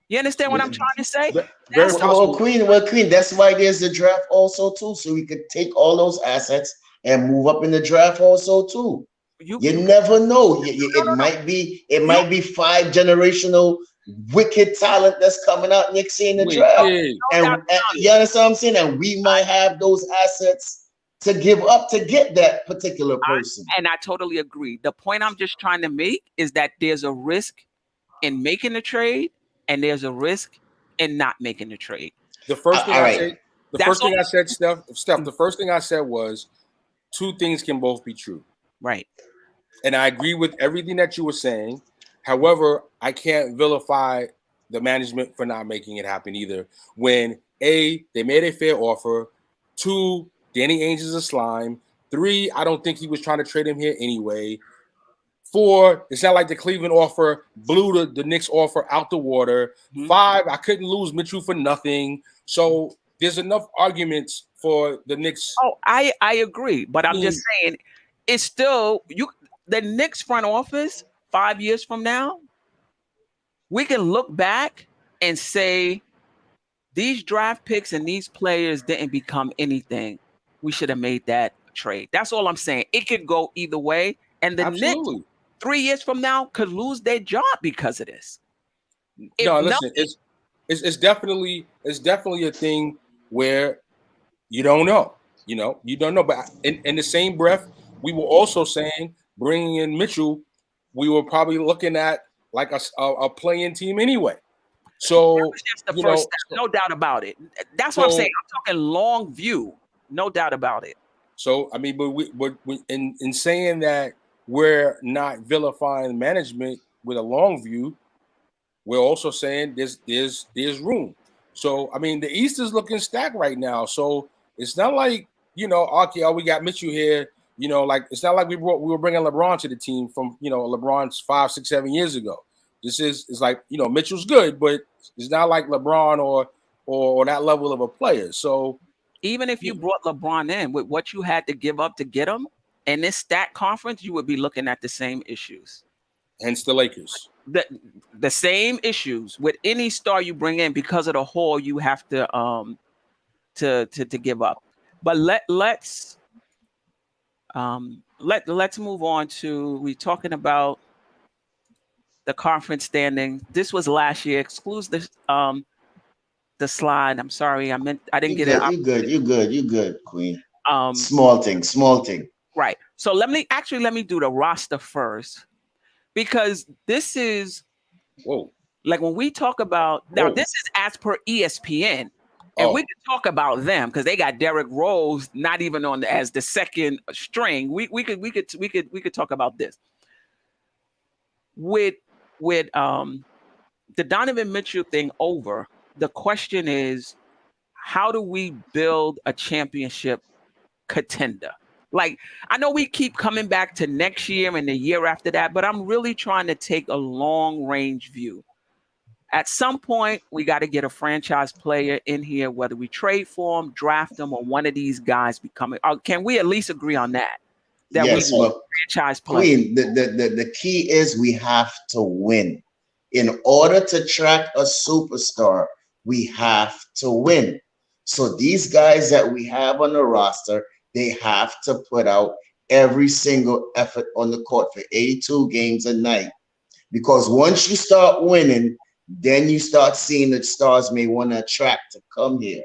You understand what I'm trying to say? Queen, that's why there's the draft also too, so we could take all those assets and move up in the draft also too. You never know. It might be 5 generational wicked talent that's coming out next year in the draft. And you understand what I'm saying? And we might have those assets to give up to get that particular person. And I totally agree. The point I'm just trying to make is that there's a risk in making the trade, and there's a risk in not making the trade. The first thing I said, Steph, the first thing I said was 2 things can both be true. Right. And I agree with everything that you were saying. However, I can't vilify the management for not making it happen either. When A, they made a fair offer. 2, Danny Ainge is a slime. 3, I don't think he was trying to trade him here anyway. 4, it's not like the Cleveland offer blew the Knicks offer out the water. 5, I couldn't lose Mitchell for nothing. So there's enough arguments for the Knicks. Oh, I agree. But I'm just saying it's still the Knicks front office 5 years from now, we can look back and say these draft picks and these players didn't become anything. We should have made that trade. That's all I'm saying. It could go either way. And the Knicks 3 years from now could lose their job because of this. It's definitely a thing where you don't know. You don't know. But in the same breath, we were also saying bringing in Mitchell, we were probably looking at like a playing team anyway. So that's the first step, no doubt about it. That's what I'm saying. I'm talking long view, no doubt about it. So I mean, but we in saying that we're not vilifying management with a long view, we're also saying there's room. So I mean, the East is looking stacked right now. So it's not like RKL, we got Mitchell here. Like it's not like we were bringing LeBron to the team from LeBron's 5, 6, 7 years ago. It's like Mitchell's good, but it's not like LeBron or that level of a player. So even if you brought LeBron in with what you had to give up to get him in this stat conference, you would be looking at the same issues. Hence the Lakers. The same issues with any star you bring in because of the haul you have to give up. But let's move on to we talking about the conference standing. This was last year. Excludes the slide. I'm sorry. I didn't get it. You good, Queen. Small thing. Right. So let me do the roster first, because this is like when we talk about now. This is as per ESPN, and we can talk about them because they got Derrick Rose not even on as the second string. We could talk about this with the Donovan Mitchell thing over. The question is, how do we build a championship contender? Like, I know we keep coming back to next year and the year after that, but I'm really trying to take a long range view. At some point, we got to get a franchise player in here, whether we trade for him, draft him, or one of these guys becoming. Can we at least agree on that? Yes, we need a franchise player. Queen, the key is we have to win. In order to track a superstar, we have to win. So these guys that we have on the roster, they have to put out every single effort on the court for 82 games a night. Because once you start winning, then you start seeing that stars may want to attract to come here.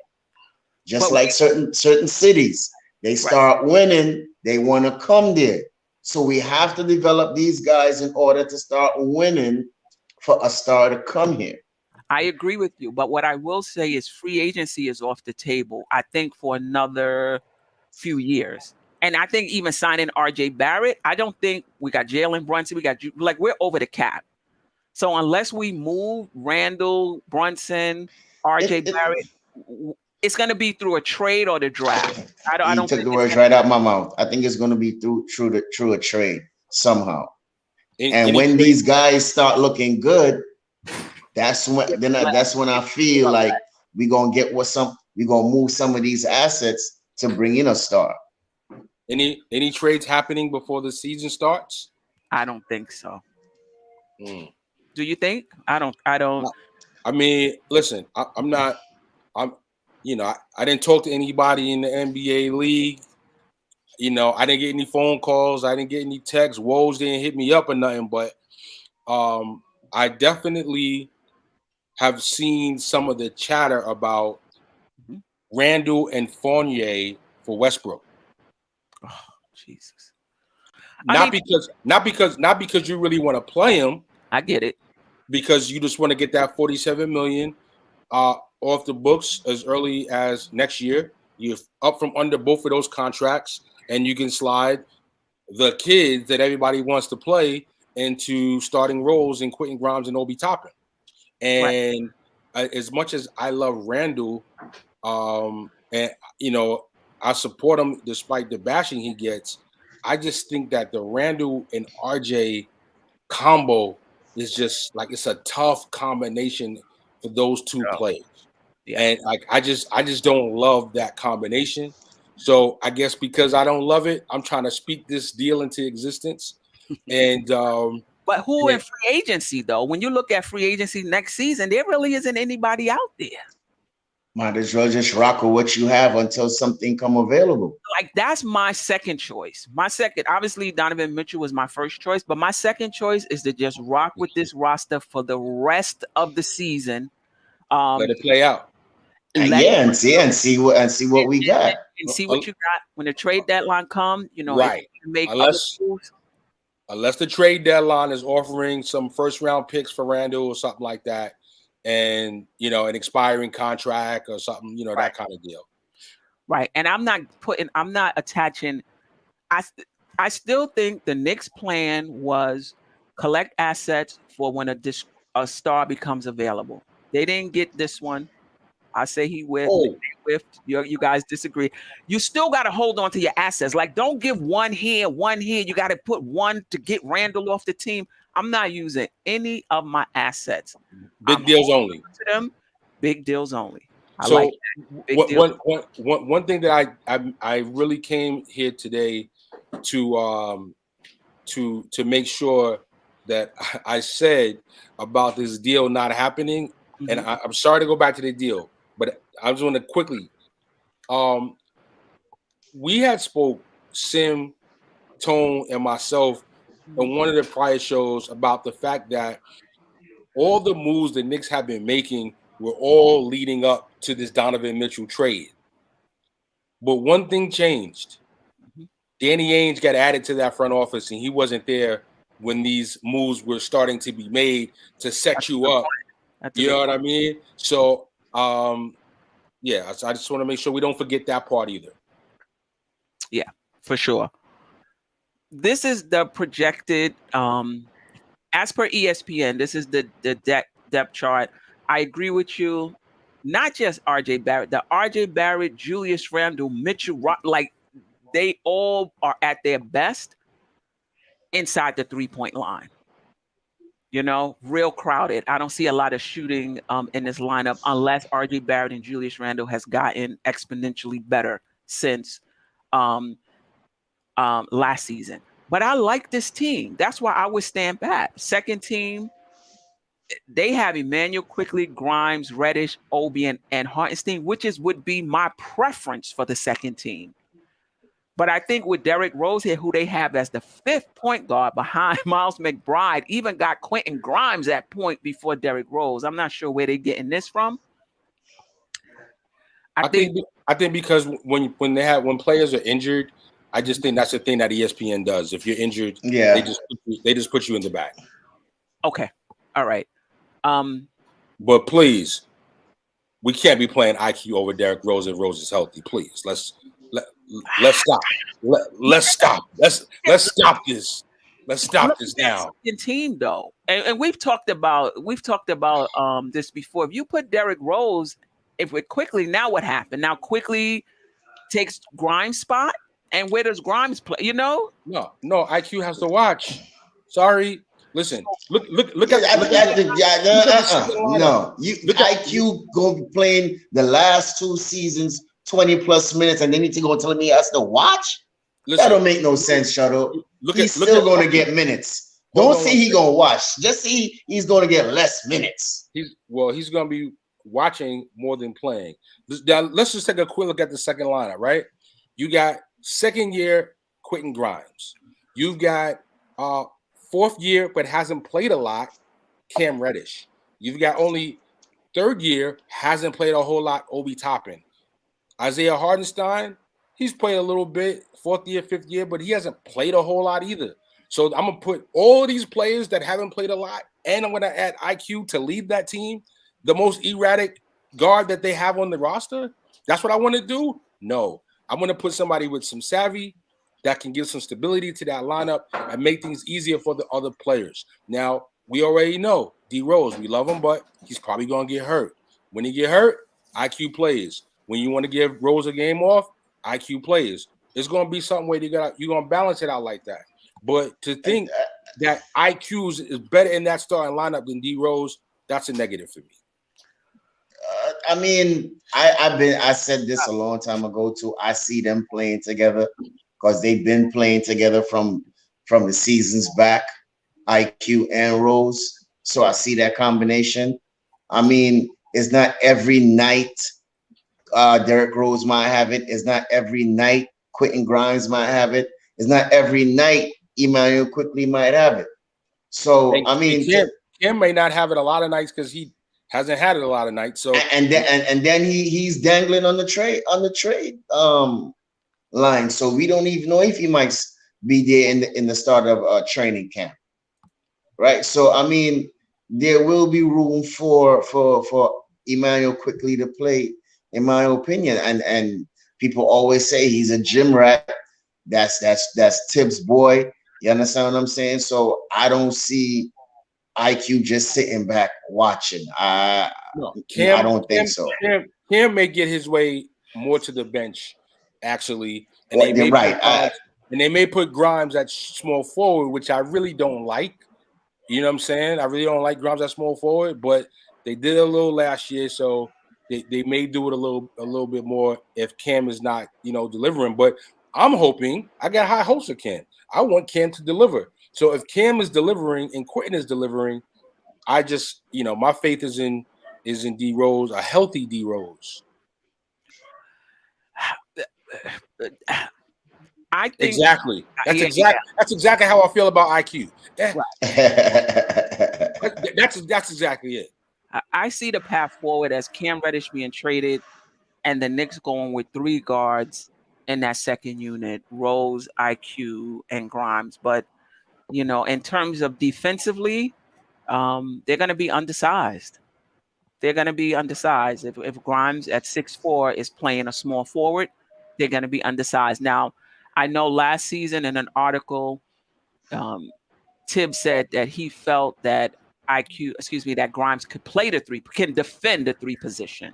Just like certain cities, they start winning, they want to come there. So we have to develop these guys in order to start winning for a star to come here. I agree with you, but what I will say is free agency is off the table, I think, for another few years. And I think even signing RJ Barrett, I don't think we got Jalen Brunson. We're over the cap. So unless we move Randle, Brunson, RJ Barrett, it's going to be through a trade or the draft. I don't took the words right out of my mouth. I think it's going to be through a trade somehow. And when these guys start looking good, that's when I feel like we're gonna move some of these assets to bring in a star. Any trades happening before the season starts? I don't think so. Do you think? I don't. I mean, listen, I didn't talk to anybody in the NBA league. I didn't get any phone calls. I didn't get any texts. Woj didn't hit me up or nothing. But I definitely have seen some of the chatter about Randle and Fournier for Westbrook. Oh, Jesus. Not because you really want to play him. I get it. Because you just want to get that $47 million off the books as early as next year. You're up from under both of those contracts, and you can slide the kids that everybody wants to play into starting roles in Quentin Grimes and Obi Toppin. And as much as I love Randle, and I support him despite the bashing he gets, I just think that the Randle and RJ combo is just like, it's a tough combination for those two players. Yeah. And like I just don't love that combination. So I guess because I don't love it, I'm trying to speak this deal into existence. And but who in free agency though? When you look at free agency next season, there really isn't anybody out there. Might as well just rock with what you have until something come available. Like, that's my second choice. Obviously, Donovan Mitchell was my first choice, but my second choice is to just rock with this roster for the rest of the season. Let it play out. And see what we got. And see what you got when the trade deadline come. Right. Unless the trade deadline is offering some first round picks for Randle or something like that, and an expiring contract or something, that kind of deal. Right. And I'm not attaching. I still think the Knicks' plan was collect assets for when a star becomes available. They didn't get this one. I say he will. Swift. You guys disagree. You still got to hold on to your assets. Like, don't give one here, one here. You got to put one to get Randle off the team. I'm not using any of my assets. Big deals only. To them, big deals only. I So like that. one thing that I really came here today to make sure that I said about this deal not happening, and I'm sorry to go back to the deal, but I just want to quickly. We had spoke, Sim, Tone, and myself on one of the prior shows about the fact that all the moves the Knicks have been making were all leading up to this Donovan Mitchell trade. But one thing changed. Danny Ainge got added to that front office, and he wasn't there when these moves were starting to be made to set you up. You know what I mean? So, yeah, so I just want to make sure we don't forget that part either. Yeah, for sure. This is the projected, as per ESPN, this is the depth chart. I agree with you. Not just RJ Barrett, the RJ Barrett, Julius Randle, Mitchell, like they all are at their best inside the 3-point line. You know, real crowded. I don't see a lot of shooting in this lineup unless RJ Barrett and Julius Randle has gotten exponentially better since last season. But I like this team. That's why I would stand back. Second team, they have Emmanuel Quickly, Grimes, Reddish, Obi, and Hartenstein, which would be my preference for the second team. But I think with Derrick Rose here, who they have as the 5th point guard behind Miles McBride, even got Quentin Grimes at point before Derrick Rose. I'm not sure where they're getting this from. I think because when players are injured, I just think that's the thing that ESPN does. If you're injured, they just put you in the back. Okay. All right. But please, we can't be playing IQ over Derrick Rose if Rose is healthy. Please, let's stop. Let's stop. Let's stop this. Let's stop this now. Team though, and we've talked about this before. If you put Derrick Rose, if we're Quickly, now what happened? Now Quickly takes Grimes' spot, and where does Grimes play? You know? No. IQ has to watch. Sorry. Listen, look at no. IQ gonna be playing the last 2 seasons 20+ minutes, and then you go telling me he has to watch? Listen, that don't make no sense, Shadow. He's still gonna get minutes. Don't say he's gonna watch. Just see he's gonna get less minutes. He's gonna be watching more than playing. Now, let's just take a quick look at the second lineup, right? You got second year Quentin Grimes. You've got 4th year but hasn't played a lot, Cam Reddish. You've got only 3rd year, hasn't played a whole lot, Obi Toppin. Isaiah Hartenstein, he's played a little bit, 4th year, 5th year, but he hasn't played a whole lot either. So I'm going to put all of these players that haven't played a lot, and I'm going to add IQ to lead that team, the most erratic guard that they have on the roster. That's what I want to do? No. I'm going to put somebody with some savvy that can give some stability to that lineup and make things easier for the other players. Now, we already know D Rose, we love him, but he's probably going to get hurt. When he get hurt, IQ plays. When you want to give Rose a game off, IQ plays. It's going to be something where you're going to balance it out like that. But to think that IQ is better in that starting lineup than D Rose, that's a negative for me. I mean, I said this a long time ago too. I see them playing together because they've been playing together from the seasons back, IQ and Rose. So I see that combination. I mean, it's not every night Derrick Rose might have it. It's not every night Quentin Grimes might have it. It's not every night Emmanuel Quickly might have it. So I mean, Cam may not have it a lot of nights because he hasn't had it a lot of nights. So and then he's dangling on the trade line. So we don't even know if he might be there in the start of training camp. Right. So I mean, there will be room for Emmanuel Quickly to play, in my opinion. And people always say he's a gym rat. That's Tibbs' boy. You understand what I'm saying? So I don't see IQ just sitting back watching. I don't think so. Cam may get his way more to the bench, actually, and Well, they may right. put Grimes at small forward, which I really don't like. You know what I'm saying? I really don't like Grimes at small forward, but they did a little last year, so they may do it a little bit more if Cam is not, delivering. But I'm hoping, I got high hopes for Cam. I want Cam to deliver. So if Cam is delivering and Quentin is delivering, I just, my faith is in D Rose, a healthy D Rose. I think exactly. That's exactly how I feel about IQ. That's exactly it. I see the path forward as Cam Reddish being traded, and the Knicks going with 3 guards in that second unit: Rose, IQ, and Grimes. But in terms of defensively, they're going to be undersized. They're going to be undersized. If Grimes at 6'4" is playing a small forward, they're going to be undersized. Now, I know last season in an article, Tibbs said that he felt that that Grimes could play can defend the 3 position.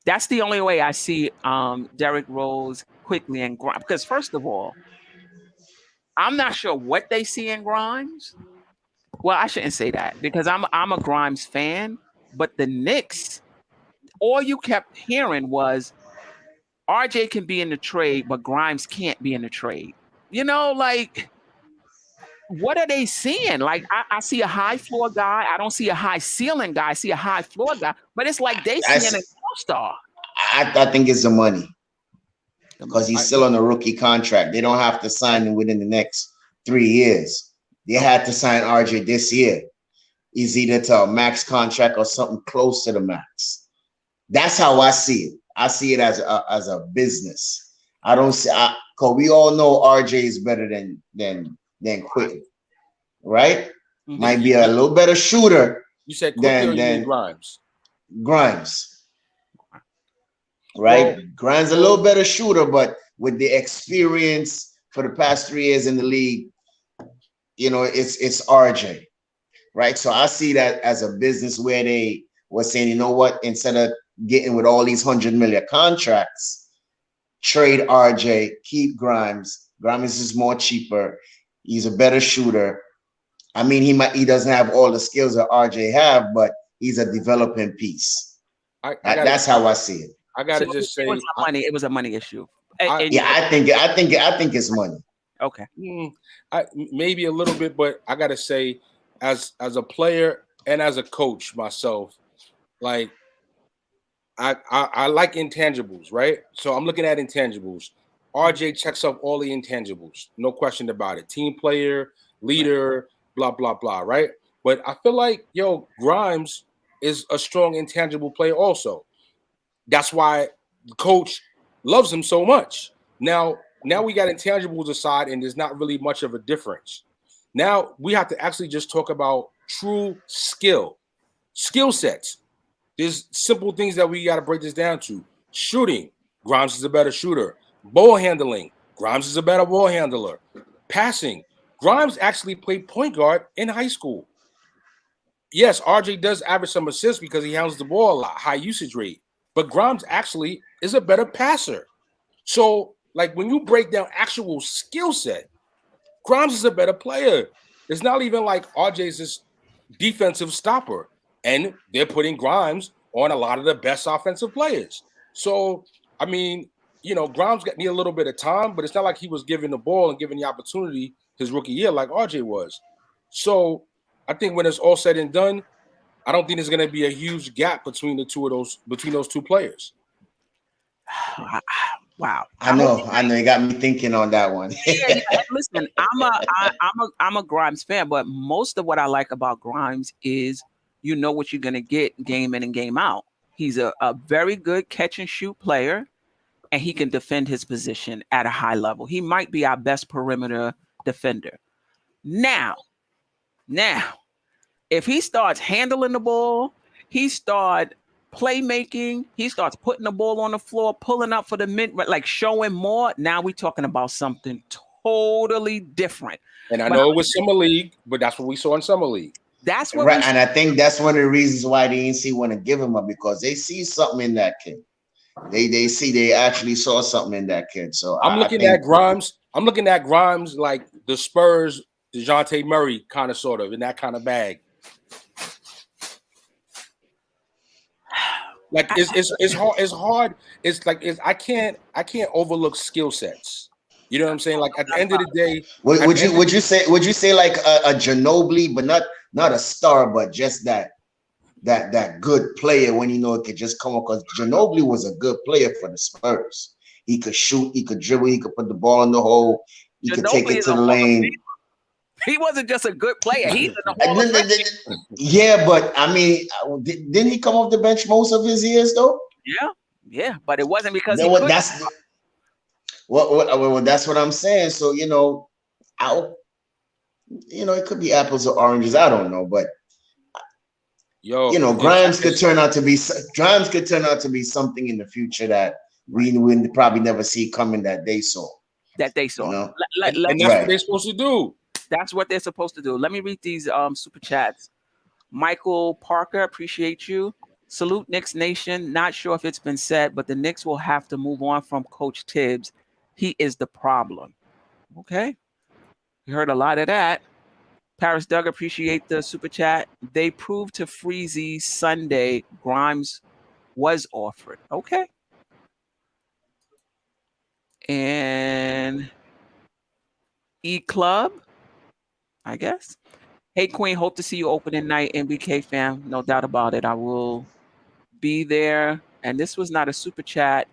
That's the only way I see Derrick Rose quickly and Grimes. Because first of all, I'm not sure what they see in Grimes. Well, I shouldn't say that because I'm a Grimes fan, but the Knicks, all you kept hearing was RJ can be in the trade, but Grimes can't be in the trade. What are they seeing? Like, I see a high floor guy. I don't see a high ceiling guy. I see a high floor guy, but it's like they seeing an all-star. I think it's the money because he's still on a rookie contract. They don't have to sign him within the next 3 years. They had to sign RJ this year. He's either to a max contract or something close to the max. That's how I see it. I see it as a business. I don't see because we all know RJ is better than Quentin, right? Mm-hmm. Might be a little better shooter. You said Quentin than Grimes. Grimes, right? Well, Grimes a little better shooter, but with the experience for the past 3 years in the league, it's RJ, right? So I see that as a business where they were saying, you know what, instead of getting with all these $100 million contracts, trade RJ, keep Grimes. Grimes is more cheaper. He's a better shooter. I mean, he doesn't have all the skills that RJ have, but he's a developing piece. That's how I see it. I gotta just say, it was a money issue. I think it's money. Okay, maybe a little bit, but I gotta say, as a player and as a coach myself, like I like intangibles, right? So I'm looking at intangibles. RJ checks off all the intangibles, no question about it. Team player, leader, blah blah blah, right? But I feel like Grimes is a strong intangible player also. That's why the coach loves him so much. Now we got intangibles aside, and there's not really much of a difference. Now we have to actually just talk about true skill sets. There's simple things that we got to break this down to. Shooting, Grimes is a better shooter. Ball handling, Grimes is a better ball handler. Passing, Grimes actually played point guard in high school. Yes, RJ does average some assists because he handles the ball a lot, high usage rate. But Grimes actually is a better passer. So, like, when you break down actual skill set, Grimes is a better player. It's not even like RJ's this defensive stopper. And they're putting Grimes on a lot of the best offensive players. So, I mean, Grimes need a little bit of time, but it's not like he was given the ball and given the opportunity his rookie year like RJ was. So, I think when it's all said and done, I don't think there's going to be a huge gap between those two players. Wow. I know. You got me thinking on that one. Yeah. Listen, I'm a Grimes fan, but most of what I like about Grimes is what you're going to get game in and game out. He's a very good catch and shoot player, and he can defend his position at a high level. He might be our best perimeter defender. Now, if he starts handling the ball, he starts playmaking, he starts putting the ball on the floor, pulling up for the mid, like showing more. Now we're talking about something totally different. And I know it was Summer League, but that's what we saw in Summer League. That's what right, and I think that's one of the reasons why the NC want to give him up, because they see something in that kid. They actually saw something in that kid. So I'm I looking think at Grimes. I'm looking at Grimes like the Spurs, DeJounte Murray kind of sort of in that kind of bag. Like it's hard. It's hard. It's like I can't overlook skill sets. You know what I'm saying? Like at the end of the day, would you say like a Ginobili, but not a star, but just that good player when you know it could just come up, because Ginobili was a good player for the Spurs. He could shoot, he could dribble, he could put the ball in the hole, he could take it to the lane. He wasn't just a good player. He's in the Hall of Fame. Yeah, but I mean, didn't he come off the bench most of his years though? Yeah, but it wasn't because that's that's what I'm saying. So it could be apples or oranges. I don't know, but Grimes could turn out to be something in the future that we probably never see coming that they saw. And that's what they're supposed to do. That's what they're supposed to do. Let me read these super chats. Michael Parker, appreciate you. Salute Knicks Nation. Not sure if it's been said, but the Knicks will have to move on from Coach Tibbs. He is the problem. Okay. You heard a lot of that. Paris Doug, appreciate the super chat. They proved to Freezy Sunday Grimes was offered. Okay. And E Club, I guess. Hey, Queen, hope to see you opening night, MBK fam. No doubt about it. I will be there. And this was not a super chat,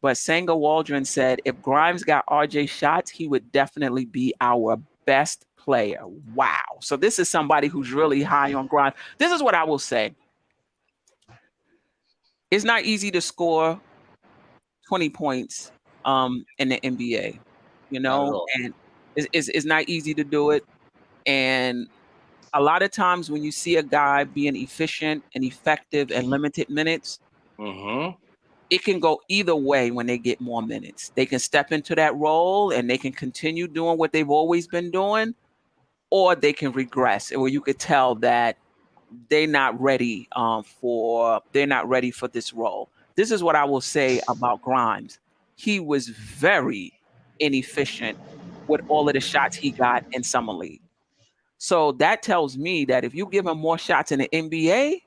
but Sanga Waldron said, if Grimes got RJ shots, he would definitely be our best player. Wow. So this is somebody who's really high on Grimes. This is what I will say. It's not easy to score 20 points in the NBA, and it's not easy to do it. And a lot of times when you see a guy being efficient and effective and limited minutes, it can go either way when they get more minutes. They can step into that role and they can continue doing what they've always been doing, or they can regress, or you could tell that they're not ready for this role. This is what I will say about Grimes. He was very inefficient with all of the shots he got in Summer League. So that tells me that if you give him more shots in the NBA,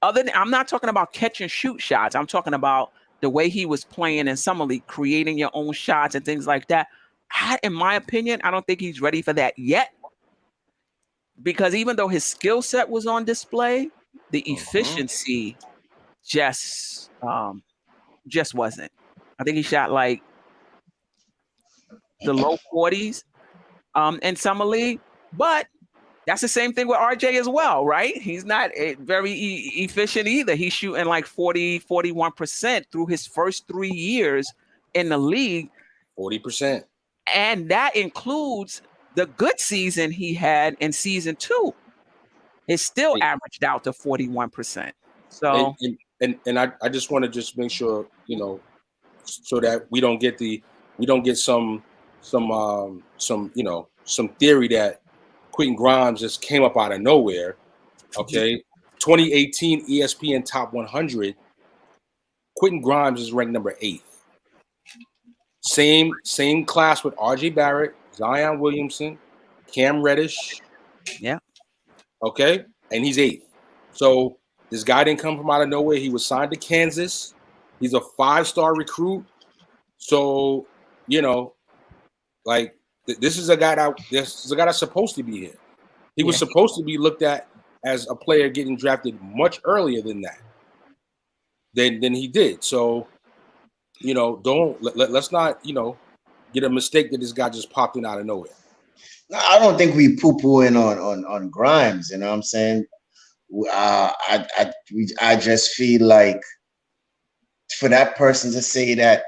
I'm not talking about catch and shoot shots. I'm talking about the way he was playing in Summer League, creating your own shots and things like that. In my opinion, I don't think he's ready for that yet. Because even though his skill set was on display, the efficiency just wasn't. I think he shot like the low 40s in Summer League, but that's the same thing with RJ as well, right? He's not very efficient either. He's shooting like 41% through his first 3 years in the league. 40%. And that includes the good season he had in season 2. It still averaged out to 41%. So and I just want to just make sure, so that we don't get some theory that Quentin Grimes just came up out of nowhere. Okay. 2018 ESPN Top 100. Quentin Grimes is ranked number 8. Same class with RJ Barrett, Zion Williamson, Cam Reddish. Yeah. Okay. And he's 8th. So this guy didn't come from out of nowhere. He was signed to Kansas. He's a 5-star recruit. So, like this is a guy that's supposed to be here. He was supposed to be looked at as a player getting drafted much earlier than that. Than he did. So, let's not, get a mistake that this guy just popped in out of nowhere. No, I don't think we poo-pooing on Grimes. You know what I'm saying? I just feel like for that person to say that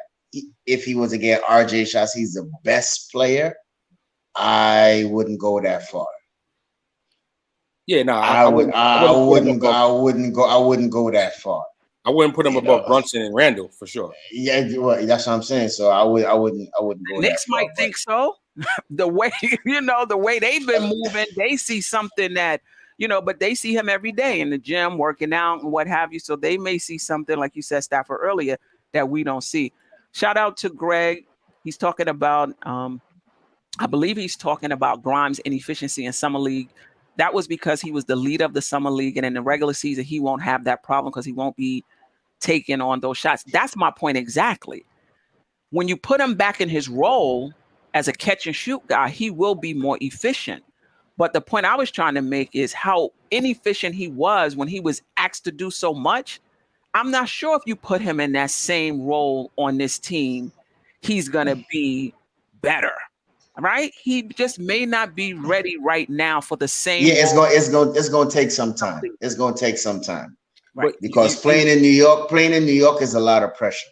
if he was to get RJ shots, he's the best player, I wouldn't go that far. Yeah, no, I wouldn't go that far. I wouldn't put him above Brunson and Randle for sure. Yeah, well, that's what I'm saying. So I wouldn't go. Knicks might think so. The way they've been moving, they see something that but they see him every day in the gym working out and what have you. So they may see something, like you said, Stafford, earlier, that we don't see. Shout out to Greg. He's talking about, I believe he's talking about Grimes' inefficiency in Summer League. That was because he was the leader of the Summer League. And in the regular season, he won't have that problem because he won't be taking on those shots. That's my point exactly. When you put him back in his role as a catch and shoot guy, he will be more efficient. But the point I was trying to make is how inefficient he was when he was asked to do so much. I'm not sure if you put him in that same role on this team, he's going to be better, right? He just may not be ready right now for the same. Yeah, it's going to take some time. It's going to take some time. Right. Because playing in New York is a lot of pressure,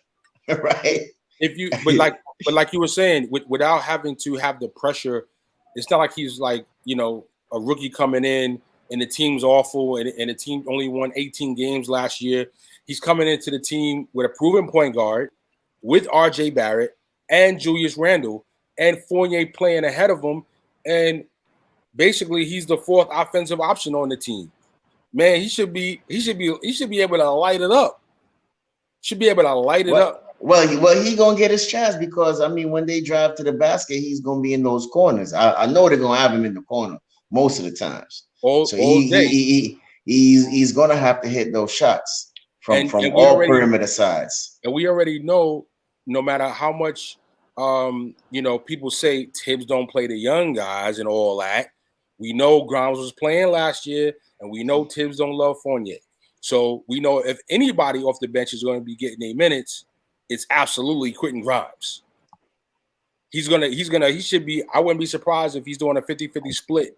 right? But like you were saying, without having to have the pressure, it's not like he's like, a rookie coming in and the team's awful and the team only won 18 games last year. He's coming into the team with a proven point guard, with RJ Barrett and Julius Randle and Fournier playing ahead of him. And basically he's the fourth offensive option on the team. Man, he should be able to light it up. Should be able to light it up. Well, he gonna get his chance because when they drive to the basket, he's gonna be in those corners. I know they're gonna have him in the corner most of the times. He's gonna have to hit those shots from all perimeter sides. And we already know, no matter how much people say Tibbs don't play the young guys and all that. We know Grimes was playing last year, and we know Tibbs don't love Fournier. So we know if anybody off the bench is going to be getting 8 minutes, it's absolutely Quentin Grimes. He should be. I wouldn't be surprised if he's doing a 50-50 split,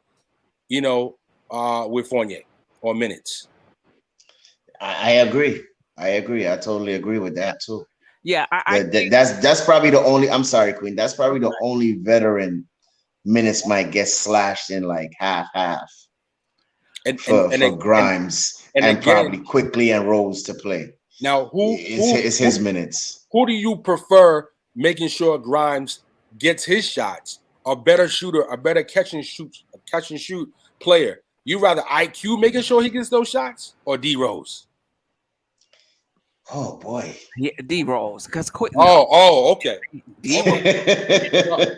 with Fournier on minutes. I agree. I totally agree with that too. Yeah, that's probably the only. I'm sorry, Queen. That's probably the only veteran minutes might get slashed in like half, for Grimes and again, probably Quickly and Rose to play. Now, who is his minutes? Who do you prefer making sure Grimes gets his shots? A better shooter, a better catch and shoot player. You rather IQ making sure he gets those shots or D Rose? Oh boy, yeah, D Rose because quick. Oh, okay.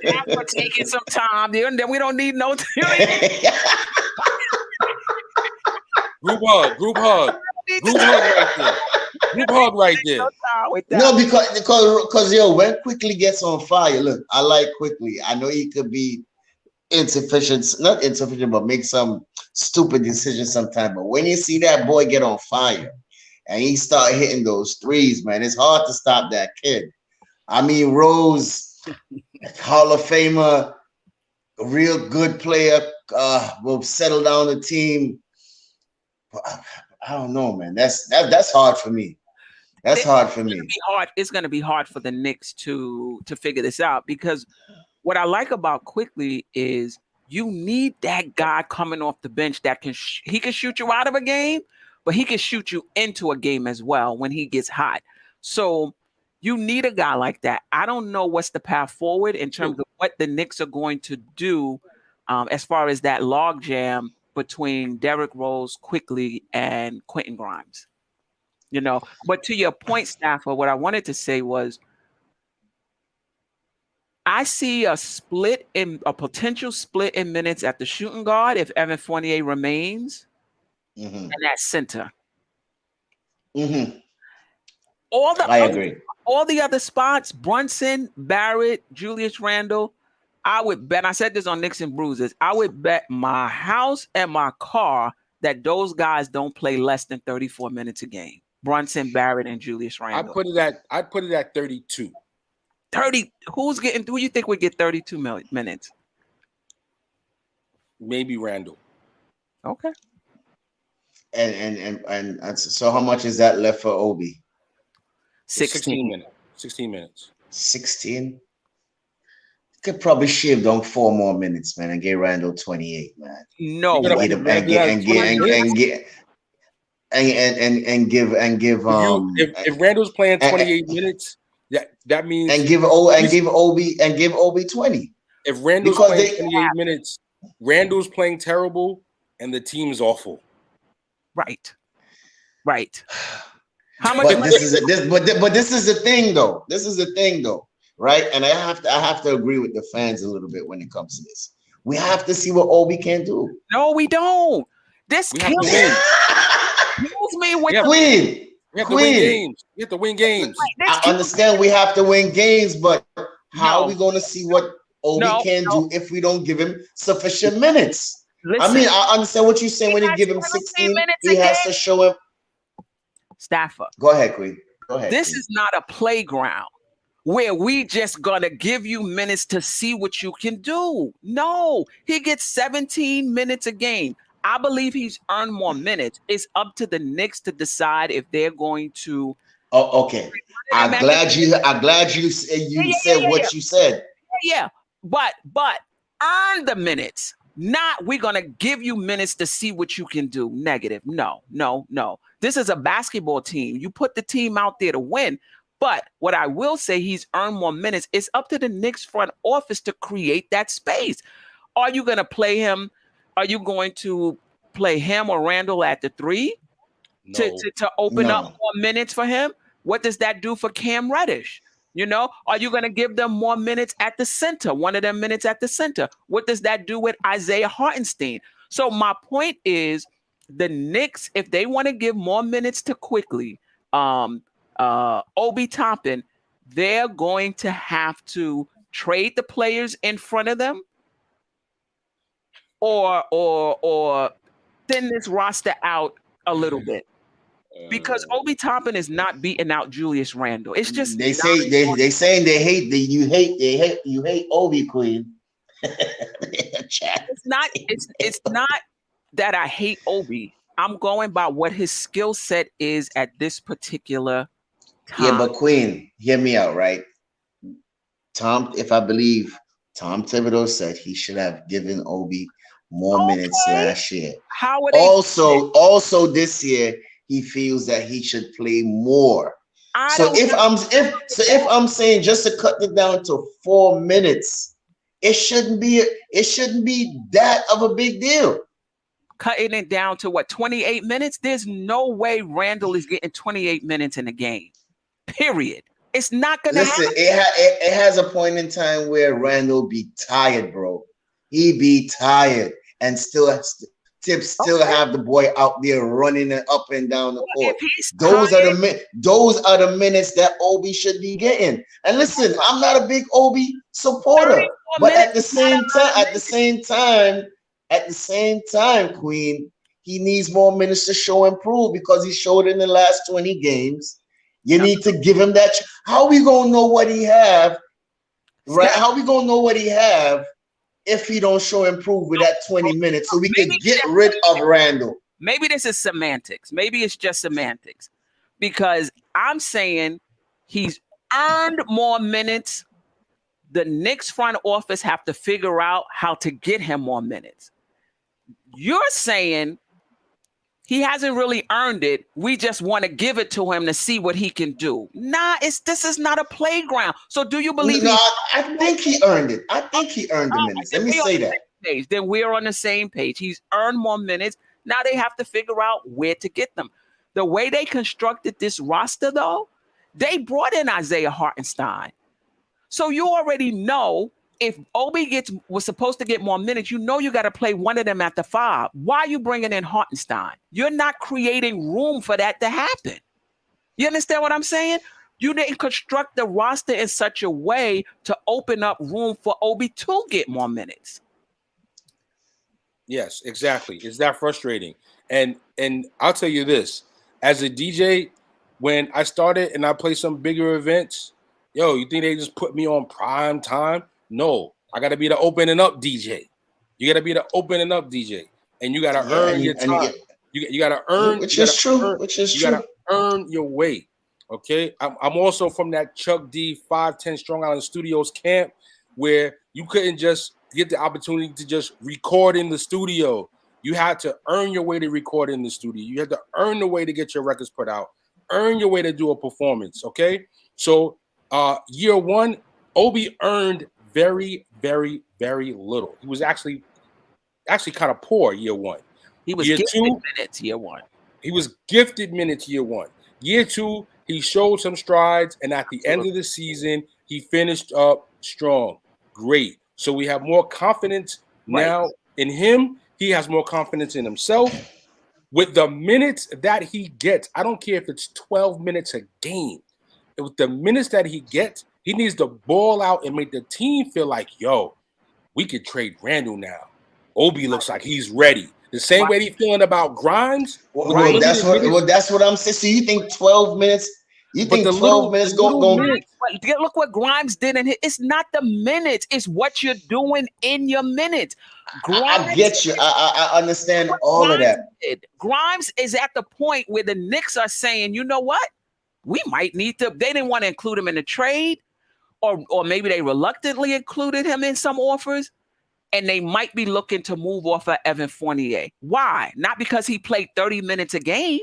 After taking some time, then we don't need no. Group hug right there. No, because when Quickly gets on fire, look, I like Quickly. I know he could be not insufficient, but make some stupid decisions sometimes. But when you see that boy get on fire and he start hitting those threes, man, it's hard to stop that kid. Rose, Hall of Famer, a real good player, will settle down the team. I don't know, man. That's hard for me. It's going to be hard for the Knicks to figure this out because what I like about Quickly is you need that guy coming off the bench that he can shoot you out of a game, but he can shoot you into a game as well when he gets hot. So you need a guy like that. I don't know what's the path forward in terms of what the Knicks are going to do as far as that logjam between Derrick Rose, Quickly, and Quentin Grimes. But to your point, Stafford, what I wanted to say was I see a potential split in minutes at the shooting guard if Evan Fournier remains and at center. Mm-hmm. I agree. All the other spots, Brunson, Barrett, Julius Randle, I would bet, I said this on Knicks and Bruises, I would bet my house and my car that those guys don't play less than 34 minutes a game. Brunson, Barrett, and Julius Randle. I'd put it at 32. 30. Who you think would get 32 minutes? Maybe Randle. Okay. And so how much is that left for Obi? 16 minutes. 16 minutes. 16? Could probably shave down 4 more minutes, man, and get Randle 28, man. No, give if Randle's playing 28 minutes, that means give Obi 20. If Randle's playing 28 minutes, Randle's playing terrible, and the team is awful. Right. How much? But this is the thing though. This is the thing though, right? And I have to agree with the fans a little bit when it comes to this. We have to see what Obi can do. No, we don't. This We have to win. kills me with Queen. We have to win games. We have to win games. I understand we have to win games, but how are we going to see what Obi can do if we don't give him sufficient minutes? Listen, I mean, I understand what you're saying. When you give him 16, he has to show him. Staffer. Go ahead, Queen. Go ahead. This is not a playground where we just gonna give you minutes to see what you can do. No, he gets 17 minutes a game. I believe he's earned more minutes. It's up to the Knicks to decide if they're going to. Oh, okay. I'm glad you said what you said. Yeah, but earn the minutes. Not we're gonna give you minutes to see what you can do. Negative. No. This is a basketball team. You put the team out there to win. But what I will say, he's earned more minutes. It's up to the Knicks front office to create that space. Are you going to play him? Are you going to play him or Randle at the 3 to open up more minutes for him? What does that do for Cam Reddish? You know, are you going to give them more minutes at the center? One of them minutes at the center. What does that do with Isaiah Hartenstein? So my point is, the Knicks, if they want to give more minutes to Quickly, Obi Toppin, they're going to have to trade the players in front of them, or thin this roster out a little bit, because Obi Toppin is not beating out Julius Randle. It's just they saying they hate Obi, Queen. It's not that I hate Obi. I'm going by what his skill set is at this particular time. Yeah, but Queen, hear me out, right? If I believe Tom Thibodeau said he should have given Obi more minutes last year. How would they also this year he feels that he should play more. If I'm saying just to cut it down to 4 minutes, it shouldn't be that of a big deal. Cutting it down to what, 28 minutes? There's no way Randle is getting 28 minutes in a game. Period. It's not gonna happen. It has a point in time where Randle be tired, bro. He be tired and still have the boy out there running it up and down the court. Those are the minutes that Obi should be getting. And listen, I'm not a big Obi supporter, but at the same time, Queen, he needs more minutes to show improve, because he showed in the last 20 games. You need to give him that. How are we gonna know what he have? Right? How are we gonna know what he have if he don't show improve with that 20 minutes, so we can get rid of Randle? Maybe this is semantics. Maybe it's just semantics, because I'm saying he's earned more minutes. The Knicks front office have to figure out how to get him more minutes. You're saying he hasn't really earned it. We just want to give it to him to see what he can do. Nah, this is not a playground. So do you believe? No, I think he earned it. I think he earned the minutes. Let me say that. Then we're on the same page. He's earned more minutes. Now they have to figure out where to get them. The way they constructed this roster, though, they brought in Isaiah Hartenstein. So you already know if Obi was supposed to get more minutes, you know you got to play one of them at the 5. Why are you bringing in Hartenstein? You're not creating room for that to happen. You understand what I'm saying? You didn't construct the roster in such a way to open up room for Obi to get more minutes. Yes, exactly. It's that frustrating. And I'll tell you this, as a DJ, when I started and I play some bigger events, yo, you think they just put me on prime time? No, I got to be the opening up DJ. You got to be the opening up DJ, and you got to earn your time. You got to earn. Which is true. You got to earn your way. Okay, I'm also from that Chuck D 510 Strong Island Studios camp where you couldn't just get the opportunity to just record in the studio. You had to earn your way to record in the studio. You had to earn the way to get your records put out. Earn your way to do a performance. Okay, so year one, Obi earned very, very, very little. He was actually kind of poor year one. He was Year gifted 2, minutes year 1. he was gifted minutes year 1. Year 2, he showed some strides, and at the end of the season, he finished up strong. Great. So we have more confidence now in him. He has more confidence in himself. With the minutes that he gets, I don't care if it's 12 minutes a game. With the minutes that he gets, he needs to ball out and make the team feel like, yo, we could trade Randle now. Obi looks like he's ready. The same way he's feeling about Grimes. Well, that's what I'm saying. So you think 12 minutes? You think 12 minutes going? Look what Grimes did, and it's not the minutes; it's what you're doing in your minutes. I get you. I understand all of that. Grimes is at the point where the Knicks are saying, you know what? We might need to. They didn't want to include him in the trade, or maybe they reluctantly included him in some offers. And they might be looking to move off of Evan Fournier. Why? Not because he played 30 minutes a game.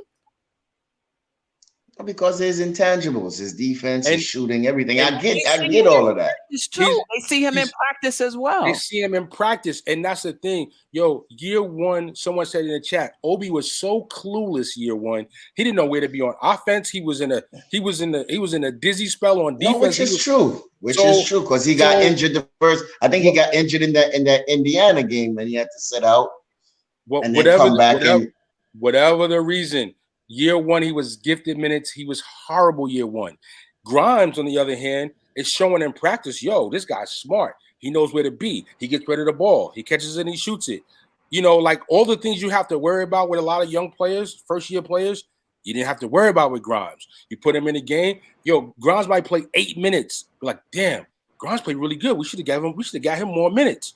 Because his intangibles, his defense, his shooting, everything. I get all of that. It's true. They see him in practice as well. They see him in practice, and that's the thing. Yo, year 1, someone said in the chat, Obi was so clueless year 1. He didn't know where to be on offense. He was in a dizzy spell on defense. No, which is true because he got injured the first. I think he got injured in that Indiana game, and he had to sit out. And then come back in. Whatever the reason. Year 1, he was gifted minutes. He was horrible year 1. Grimes, on the other hand, is showing in practice, yo, this guy's smart. He knows where to be. He gets rid of the ball. He catches it and he shoots it. You know, like all the things you have to worry about with a lot of young players, first-year players, you didn't have to worry about with Grimes. You put him in a game. Yo, Grimes might play 8 minutes. You're like, damn, Grimes played really good. We should have got him more minutes.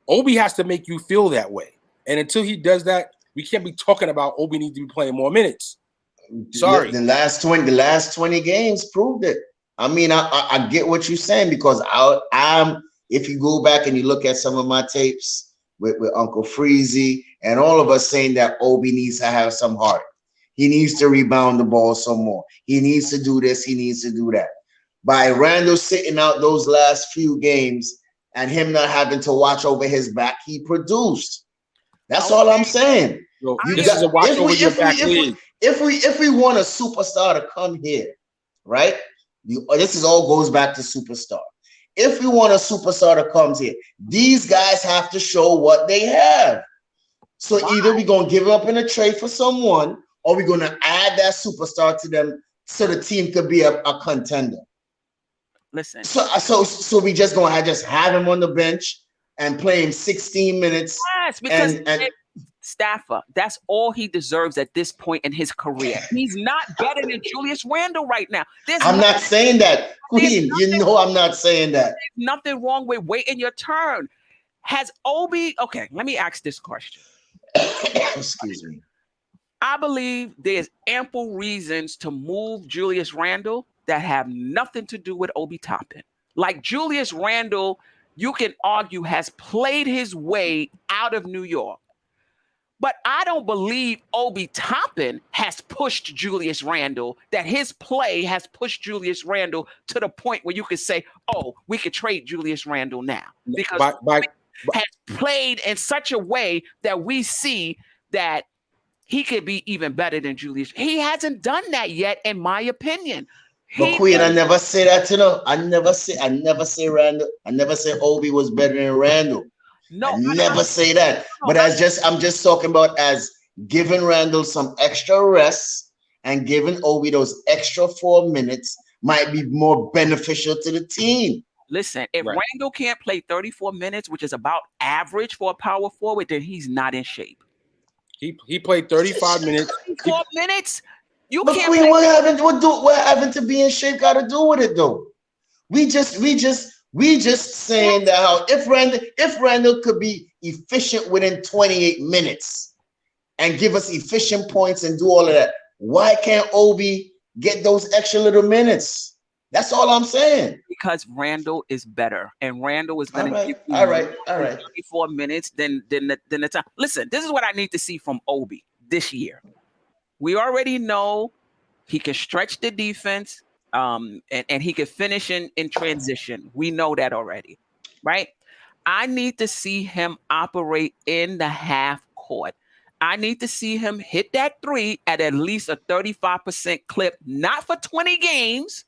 Obi has to make you feel that way. And until he does that, we can't be talking about Obi needs to be playing more minutes. Sorry. The last 20 games proved it. I mean, I get what you're saying because I'm if you go back and you look at some of my tapes with Uncle Freezy and all of us saying that Obi needs to have some heart. He needs to rebound the ball some more. He needs to do this. He needs to do that. By Randle sitting out those last few games and him not having to watch over his back, he produced. That's all I'm saying. Yo, is a watch over your back league. If we want a superstar to come here, right? This all goes back to superstar. If we want a superstar to come here, these guys have to show what they have. So either we're going to give up in a trade for someone or we're going to add that superstar to them so the team could be a contender. Listen. So we just going to just have him on the bench and play him 16 minutes. Yes, because Staffer, that's all he deserves at this point in his career. He's not better than Julius Randle right now. I'm not saying that, Queen. You know I'm not saying that. There's nothing wrong with waiting your turn. Has Obi... Okay, let me ask this question. Excuse me. I believe there's ample reasons to move Julius Randle that have nothing to do with Obi Toppin. Like Julius Randle, you can argue, has played his way out of New York. But I don't believe Obi Toppin has pushed Julius Randle, that his play has pushed Julius Randle to the point where you could say, oh, we could trade Julius Randle now. Because has played in such a way that we see that he could be even better than Julius. He hasn't done that yet, in my opinion. But Queen, I never say that, you know. I never say Randle. I never say Obi was better than Randle. No, I never say that. But I'm just talking about as giving Randle some extra rest and giving Obi those extra 4 minutes might be more beneficial to the team. Listen, if Randle can't play 34 minutes, which is about average for a power forward, then he's not in shape. He played 35 minutes. 34 minutes? You but can't Queen, play. what having to be in shape got to do with it though? We just saying that how if Randle could be efficient within 28 minutes and give us efficient points and do all of that, why can't Obi get those extra little minutes? That's all I'm saying. Because Randle is better, and Randle is going to give you all right. 34 minutes than the time. Listen, this is what I need to see from Obi this year. We already know he can stretch the defense. And he could finish in transition. We know that already, right? I need to see him operate in the half court. I need to see him hit that three at least a 35% clip, not for 20 games,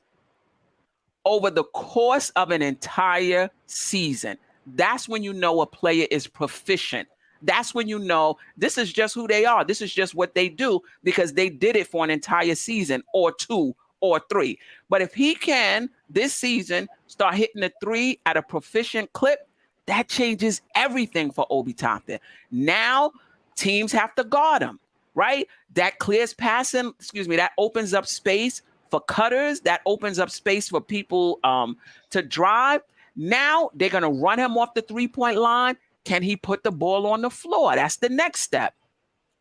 over the course of an entire season. That's when you know a player is proficient. That's when you know this is just who they are. This is just what they do because they did it for an entire season or two or three. But if he can this season start hitting the three at a proficient clip, that changes everything for Obi Toppin. Now teams have to guard him, right? That clears passing, that opens up space for cutters, that opens up space for people to drive. Now they're going to run him off the three-point line. Can he put the ball on the floor? That's the next step.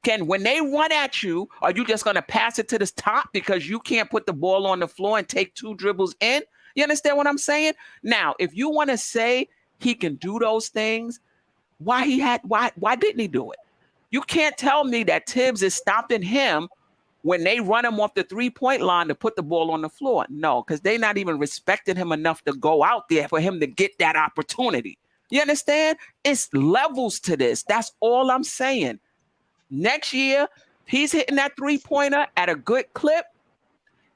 When they run at you, are you just going to pass it to the top because you can't put the ball on the floor and take 2 dribbles in? You understand what I'm saying? Now, if you want to say he can do those things, why didn't he do it? You can't tell me that Tibbs is stopping him when they run him off the three-point line to put the ball on the floor. No, because they're not even respecting him enough to go out there for him to get that opportunity. You understand? It's levels to this. That's all I'm saying. Next year, he's hitting that three-pointer at a good clip.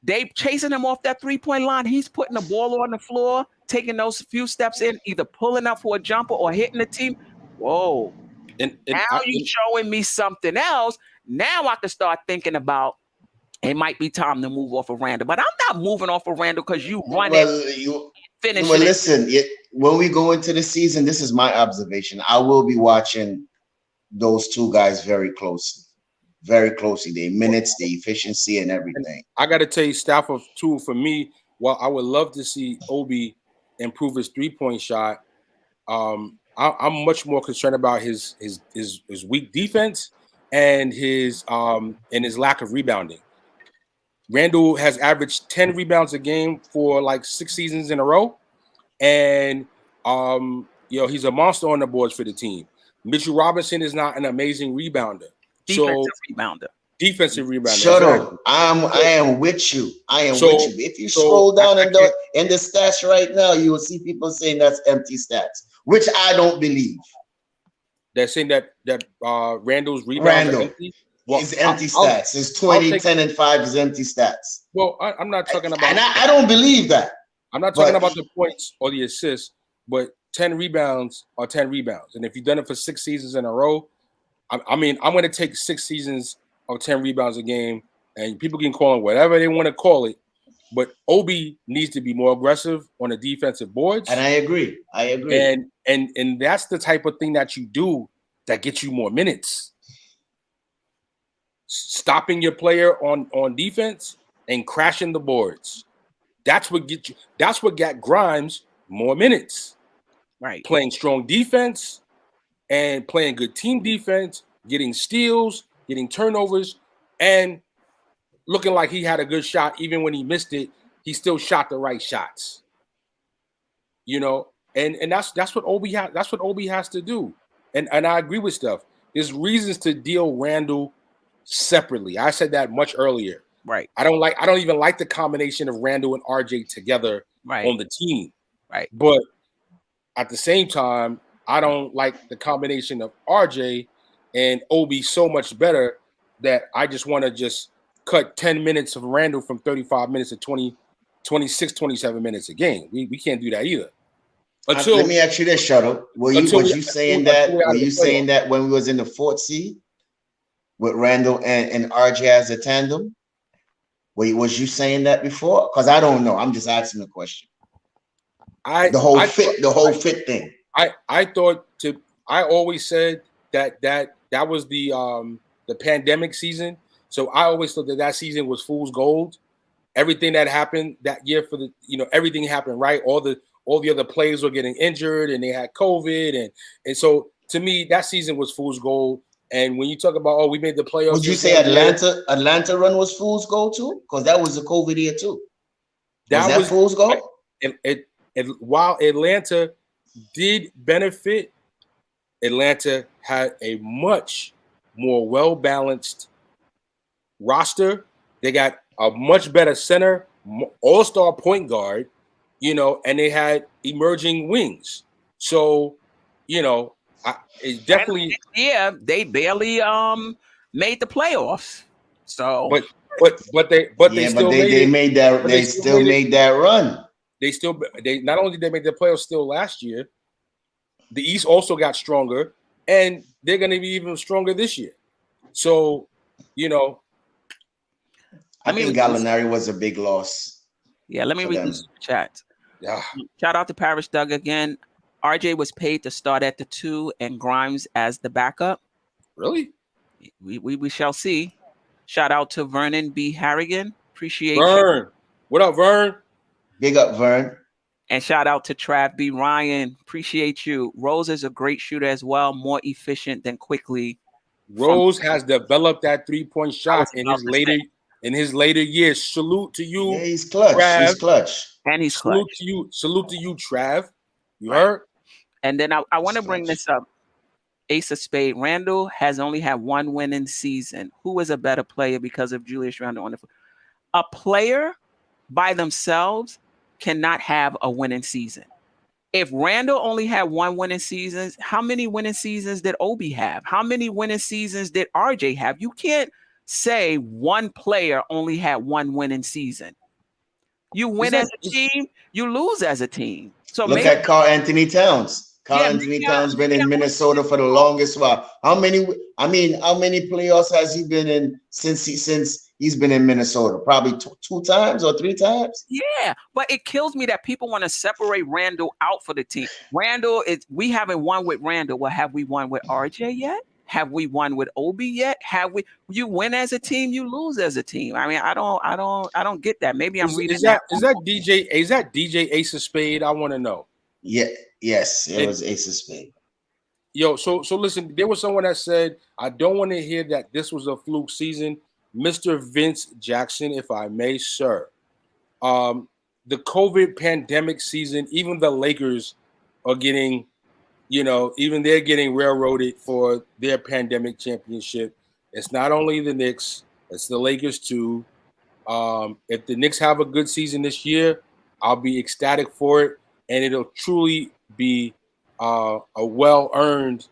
They chasing him off that three-point line. He's putting the ball on the floor, taking those few steps in, either pulling up for a jumper or hitting the team. Whoa. And now you're showing me something else. Now I can start thinking about it might be time to move off of Randle. But I'm not moving off of Randle because you run finish it. Listen, when we go into the season, this is my observation. I will be watching those two guys very closely. Very closely. Their minutes, their efficiency, and everything. I got to tell you, Stafford, too, for me, while I would love to see Obi improve his three-point shot, I'm much more concerned about his weak defense and his lack of rebounding. Randle has averaged 10 rebounds a game for like 6 seasons in a row, and he's a monster on the boards for the team. Mitchell Robinson is not an amazing rebounder. Defensive rebounder. Shut up. I am with you. With you. If you scroll down in the stats right now, you will see people saying that's empty stats, which I don't believe. They're saying that Randle's rebounds are empty. Well, it's empty stats. It's 20, 10, and 5 is empty stats. Well, I'm not talking about. And I don't believe that. I'm not talking about the points or the assists, but 10 rebounds are 10 rebounds. And if you've done it for 6 seasons in a row, I'm going to take 6 seasons of 10 rebounds a game, and people can call it whatever they want to call it. But Obi needs to be more aggressive on the defensive boards. And I agree. And that's the type of thing that you do that gets you more minutes. Stopping your player on defense and crashing the boards. That's what got Grimes more minutes. Right. Playing strong defense and playing good team defense, getting steals, getting turnovers, and looking like he had a good shot. Even when he missed it, he still shot the right shots. And that's what Obi has to do. And I agree with Steph. There's reasons to deal Randle separately. I said that much earlier. Right. I don't even like the combination of Randle and RJ together on the team. Right. But at the same time, I don't like the combination of RJ and Obi so much better that I just want to just cut 10 minutes of Randle from 35 minutes to 26, 27 minutes a game. We can't do that either. Let me ask you this, Shuttle. Was you saying that when we was in the 4th seed with Randle and RJ as a tandem? Was you saying that before? Because I don't know. I'm just asking the question. The whole fit thing. I always said that was the pandemic season. So I always thought that season was fool's gold. Everything that happened that year everything happened right. All the other players were getting injured and they had COVID. And so to me, that season was fool's gold. And when you talk about, we made the playoffs. Would you say Atlanta run was fool's gold too? Because that was a COVID year too. That was fool's gold? While Atlanta did benefit, Atlanta had a much more well-balanced roster. They got a much better center, all-star point guard, and they had emerging wings. So, It's And definitely. yeah, they barely made the playoffs. So But they Yeah, but still made they it. made that. But They still made that run. They not only did they make the playoffs still last year, the East also got stronger, and they're going to be even stronger this year. So, you know, I let me think Gallinari was a big loss let me for read them. these chats. yeah, Shout out to Parish Doug again. RJ was paid to start at the 2 and Grimes as the backup. really, We shall see. Shout out to Vernon B. Harrigan. Appreciate you. Vern. What up, Vern? Big up, Vern. And shout out to Trav B. Ryan. Appreciate you. Rose is a great shooter as well, more efficient than quickly. Rose has developed that 3-point shot in about his later years. Salute to Yeah, you, he's clutch. Trav. He's clutch. And he's clutch. Salute to you. Salute to you, Trav. You Right. heard? And then I want to He's bring clutch. this up. Ace of Spade. Randle has only had one winning season. Who is a better player because of Julius Randle on the floor? A player by themselves cannot have a winning season. If Randle only had one winning season, how many winning seasons did Obi have? How many winning seasons did RJ have? You can't say one player only had one winning season. You win as a team, you lose as a team. So Look maybe at Karl Anthony Towns. Karl Yeah, Anthony maybe Towns been maybe in Minnesota for the longest while. How many playoffs has he been in since he's been in Minnesota? Probably two times or three times. Yeah, but it kills me that people want to separate Randle out for the team. Randle we haven't won with Randle. Well, have we won with RJ yet? Have we won with Obi yet? You win as a team, you lose as a team. I mean, I don't get that. Maybe I'm reading Is that DJ Ace of Spade? I want to know. Yeah, yes, it was Ace of Spade. Yo, so listen, there was someone that said, I don't want to hear that this was a fluke season. Mr. Vince Jackson, if I may, sir. The COVID pandemic season, even the Lakers are getting, even they're getting railroaded for their pandemic championship. It's not only the Knicks, it's the Lakers too. If the Knicks have a good season this year, I'll be ecstatic for it, and it'll truly be a well-earned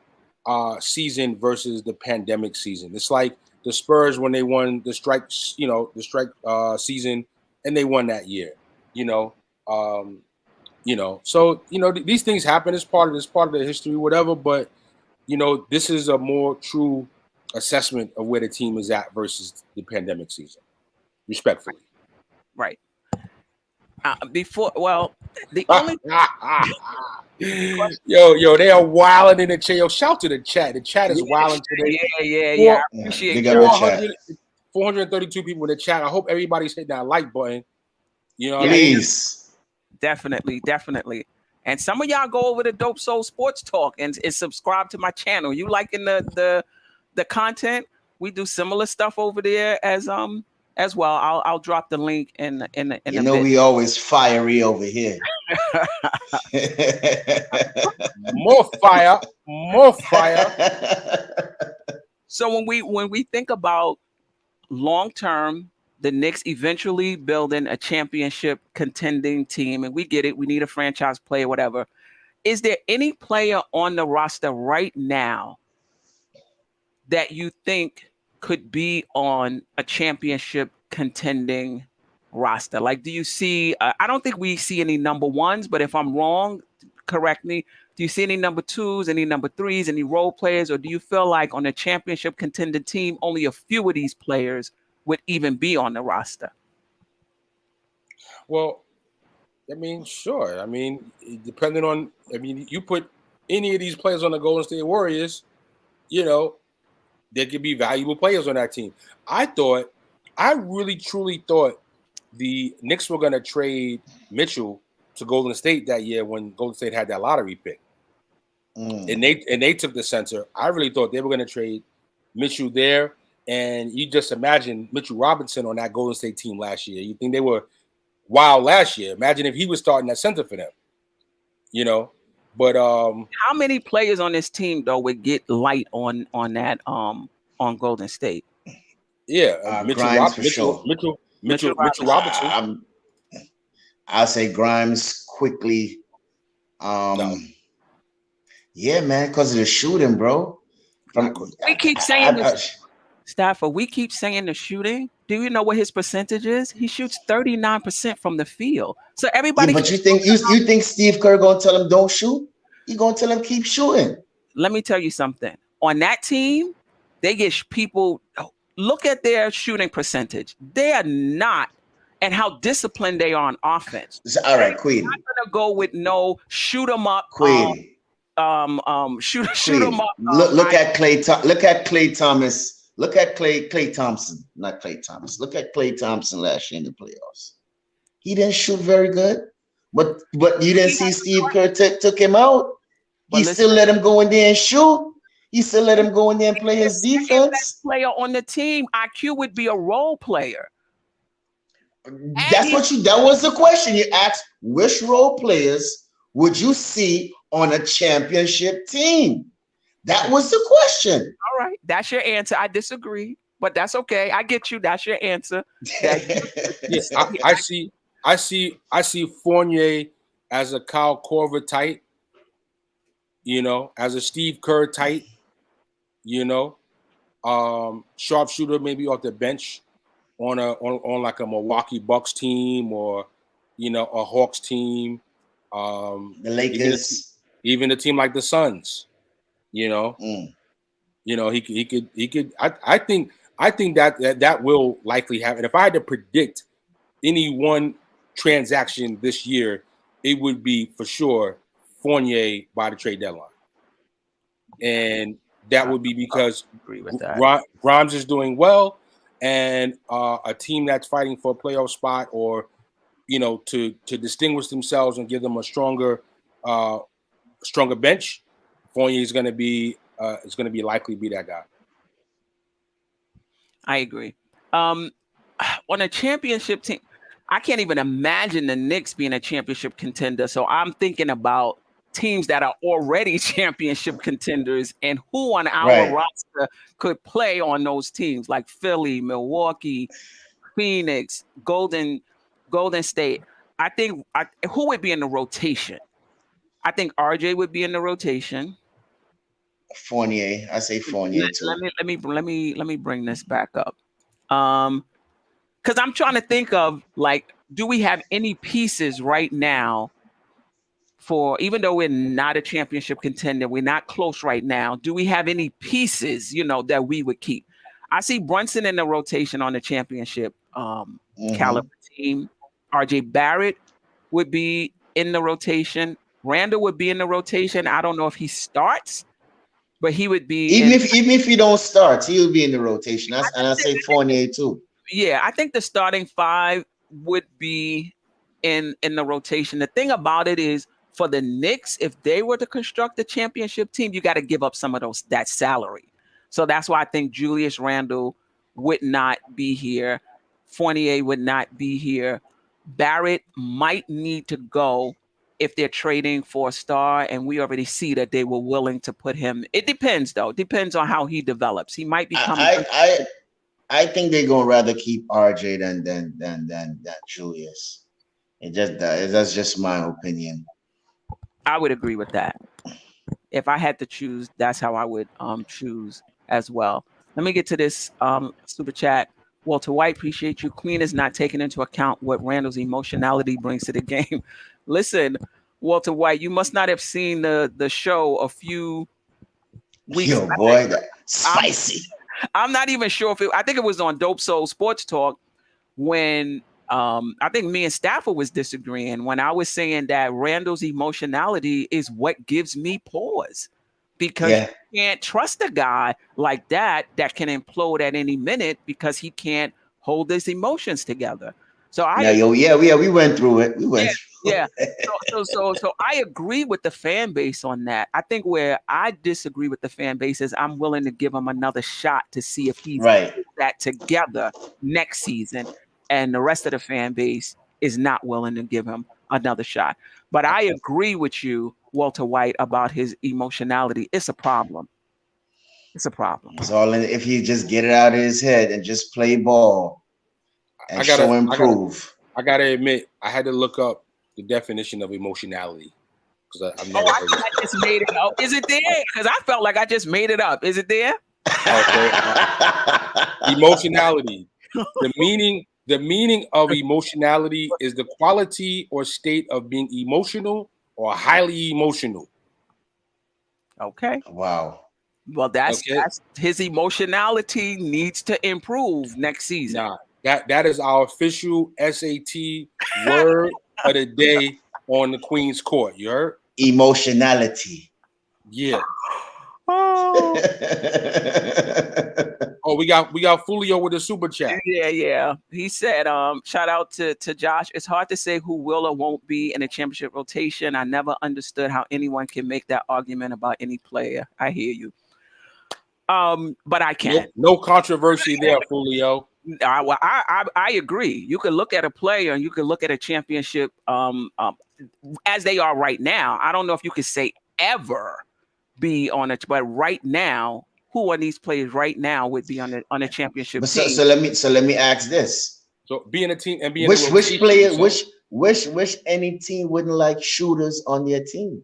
season versus the pandemic season. It's like the Spurs when they won the strike season, and they won that year. So these things happen. It's part of the history, whatever. But this is a more true assessment of where the team is at versus the pandemic season. Respectfully, right. The only yo, they are wilding in the chat. Yo, shout to the chat. The chat is wilding today. Yeah. I appreciate Big that. up the chat. 432 people in the chat. I hope everybody's hitting that like button. You know, Please. Definitely. And some of y'all go over to Dope Soul Sports Talk and subscribe to my channel. You liking the content? We do similar stuff over there as well. I'll drop the link in We always fiery over here. More fire. So when we think about long term, the Knicks eventually building a championship contending team, and we get it, we need a franchise player, whatever. Is there any player on the roster right now that you think could be on a championship contending roster? Like, do you see, I don't think we see any number ones, but if I'm wrong, correct me. Do you see any number twos, any number threes, any role players, or do you feel like on a championship contending team, only a few of these players would even be on the roster? Well, I mean, sure. I mean, depending on, you put any of these players on the Golden State Warriors, there could be valuable players on that team. I really truly thought the Knicks were going to trade Mitchell to Golden State that year when Golden State had that lottery pick. And they took the center. I really thought they were going to trade Mitchell there. And you just imagine Mitchell Robinson on that Golden State team last year. You think they were wild last year. Imagine if he was starting that center for them. But how many players on this team though would get light on that on Golden State? Yeah, Mitchell Robinson. I'll say Grimes quickly. Yeah, man, because of the shooting, bro. We keep saying this, Stafford. We keep saying the shooting. Do you know what his percentage is? He shoots 39% from the field. So yeah, everybody. but you think Steve Kerr gonna tell him don't shoot? He gonna tell him keep shooting. Let me tell you something. On that team, they get people. Look at their shooting percentage. They are not, and how disciplined they are on offense. All right, Queen. Not gonna go with no shoot 'em up. Queen. Shoot 'em up. Look at Clay. Look at Clay Thomas. Look at Clay Thompson, not Clay Thomas. Look at Clay Thompson last year in the playoffs. He didn't shoot very good, but you didn't see Steve Kerr took him out. He still let him go in there and shoot. He still let him go in there and play his defense. Player on the team, IQ would be a role player. That was the question you asked. Which role players would you see on a championship team? That was the question. All right, that's your answer. I disagree, but that's okay. I get you. That's your answer. Yes, I see Fournier as a Kyle Korver type, as a Steve Kerr type, sharpshooter maybe off the bench on like a Milwaukee Bucks team or a Hawks team, the Lakers, even a team like the Suns, he could. I think that will likely happen. If I had to predict any one transaction this year, it would be for sure Fournier by the trade deadline, and that would be because Grimes is doing well, and a team that's fighting for a playoff spot or to distinguish themselves and give them a stronger bench. Fournier is going to be likely be that guy. I agree. On a championship team, I can't even imagine the Knicks being a championship contender. So I'm thinking about teams that are already championship contenders and who on our roster could play on those teams, like Philly, Milwaukee, Phoenix, Golden State. I think who would be in the rotation? I think RJ would be in the rotation. Fournier, I say Fournier too. Let me bring this back up, because I'm trying to think of, like, do we have any pieces right now for, even though we're not a championship contender, we're not close right now. Do we have any pieces, that we would keep? I see Brunson in the rotation on the championship caliber team. RJ Barrett would be in the rotation. Randle would be in the rotation. I don't know if he starts, but he would be even if he don't start, he'll be in the rotation. And I say Fournier too. Yeah, I think the starting five would be in the rotation. The thing about it is, for the Knicks, if they were to construct a championship team, you got to give up some of that salary. So that's why I think Julius Randle would not be here. Fournier would not be here. Barrett might need to go if they're trading for a star, and we already see that they were willing to put him. It depends, though. It depends on how he develops. He might be coming. I think they're gonna rather keep RJ than Julius. That's just my opinion. I would agree with that. If I had to choose, that's how I would choose as well. Let me get to this super chat. Walter White, appreciate you. Queen is not taking into account what Randle's emotionality brings to the game. Listen, Walter White, you must not have seen the show a few weeks. Yo, boy, that's spicy. I'm not even sure I think it was on Dope Soul Sports Talk when I think me and Stafford was disagreeing when I was saying that Randle's emotionality is what gives me pause, because you can't trust a guy like that can implode at any minute because he can't hold his emotions together. So we went through it. So I agree with the fan base on that. I think where I disagree with the fan base is I'm willing to give him another shot to see if he's that together next season, and the rest of the fan base is not willing to give him another shot. But I agree with you, Walter White, about his emotionality. It's a problem. It's a problem. It's all if he just get it out of his head and just play ball and improve. I gotta admit, I had to look up the definition of emotionality. because I've never I heard think I just made it up. Is it there? Because I felt like I just made it up. Is it there? Okay. Emotionality. The meaning of emotionality is the quality or state of being emotional or highly emotional. Okay. Wow. Well, that's Okay. his emotionality needs to improve next season. Nah, that is our official SAT word of the day on the Queen's Court. You heard? Emotionality. Yeah. Oh, Oh, we got Fulio with the super chat. yeah. He said, shout out to Josh. It's hard to say who will or won't be in a championship rotation. I never understood how anyone can make that argument about any player. I hear you. But I can. No controversy there, Fulio. I agree. You could look at a player and you could look at a championship as they are right now. I don't know if you could say ever be on it, but right now, who are these players right now would be on a championship team? So let me ask this. So being a team and being which player, which any team wouldn't like shooters on their team,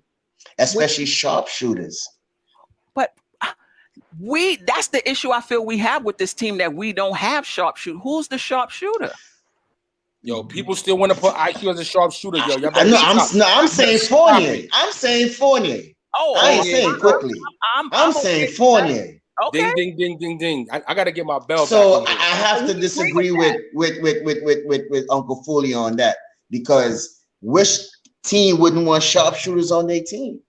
especially sharp shooters. But that's the issue I feel we have with this team, that we don't have sharp shooter. Who's the sharp shooter? Yo, people still want to put IQ as a sharp shooter. Yo, I'm saying Fournier. I'm saying Fournier. Oh, I ain't saying quickly. I'm saying Fournier. Okay. Ding. I gotta get my bell So back. I have to disagree with Uncle Foley on that, because which team wouldn't want sharpshooters on their team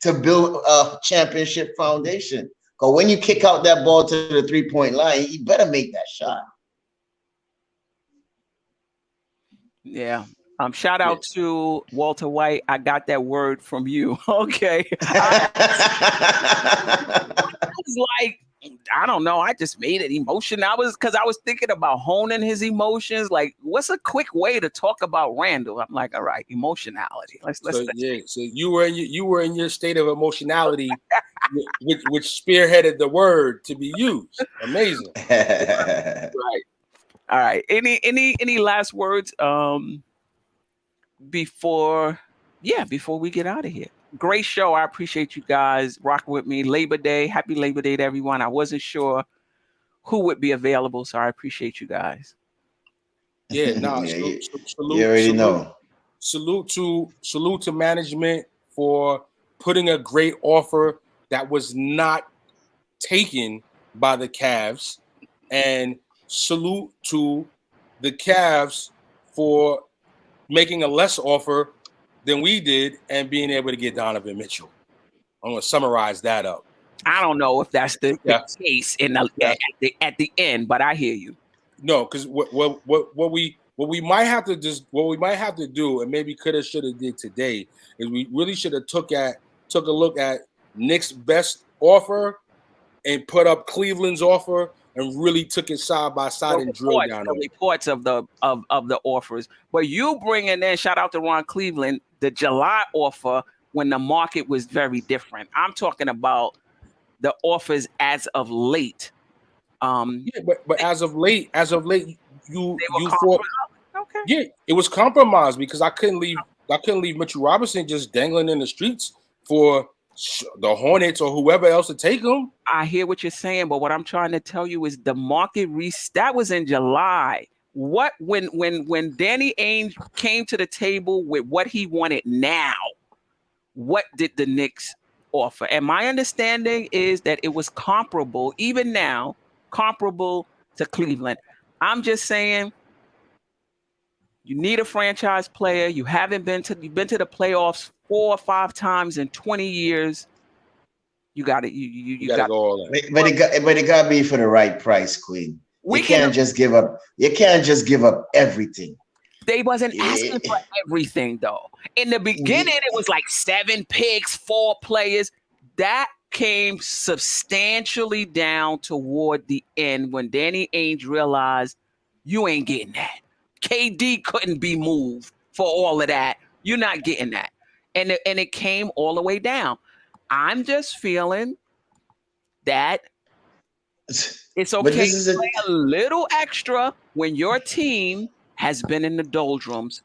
to build a championship foundation? Because when you kick out that ball to the 3-point line, you better make that shot. Yeah. Shout out to Walter White. I got that word from you. Okay. I was like, I don't know. I just made it emotion. I was thinking about honing his emotions. Like, what's a quick way to talk about Randle? I'm like, all right, emotionality. Let's. So you were in your state of emotionality, which spearheaded the word to be used. Amazing. Right. All right. Any last words? Before we get out of here. Great show. I appreciate you guys rocking with me. Labor Day. Happy Labor Day to everyone. I wasn't sure who would be available, so I appreciate you guys. Yeah, you already know. Salute to management for putting a great offer that was not taken by the Cavs, and salute to the Cavs for making a less offer than we did and being able to get Donovan Mitchell. I'm going to summarize that up. I don't know if that's the case at the end, but I hear you. No, because what we might have to do, and maybe could have should have did today, is we really should have took a look at Knicks' best offer and put up Cleveland's offer and really took it side by side and drilled down on reports of the offers. But you bringing in, shout out to Ron Cleveland, the July offer when the market was very different. I'm talking about the offers as of late. But as of late, you thought, okay. Yeah, it was compromised because I couldn't leave Mitchell Robinson just dangling in the streets for the Hornets or whoever else to take him. I hear what you're saying, but what I'm trying to tell you is the market that was in July. What when Danny Ainge came to the table with what he wanted now, what did the Knicks offer? And my understanding is that it was comparable, even now, comparable to Cleveland. I'm just saying, you need a franchise player. You've been to the playoffs 4 or 5 times in 20 years. You got it. You got to go all in. But it got to be for the right price, Queen. You can't just give up everything. They wasn't asking for everything, though. In the beginning, it was like 7 picks, 4 players. That came substantially down toward the end when Danny Ainge realized you ain't getting that. KD couldn't be moved for all of that. You're not getting that. And it came all the way down. I'm just feeling that it's okay to play a little extra when your team has been in the doldrums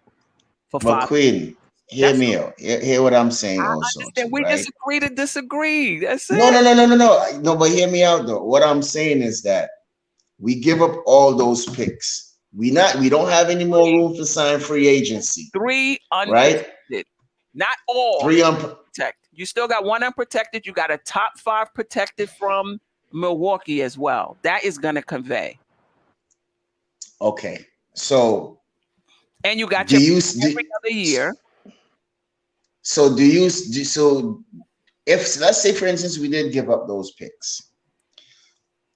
for 5 Queen, hear me out. Hear what I'm saying I also understand. too, We right? disagree to disagree. That's No, it. no, no, no, no, no. No, but hear me out though. What I'm saying is that we give up all those picks. We don't have any more room to sign free agency, Three right? unprotected, not all Three protected. You still got one unprotected. You got a top 5 protected from Milwaukee as well. That is going to convey. Okay. So And you got do your you every other year. so do you so if let's say for instance we did give up those picks,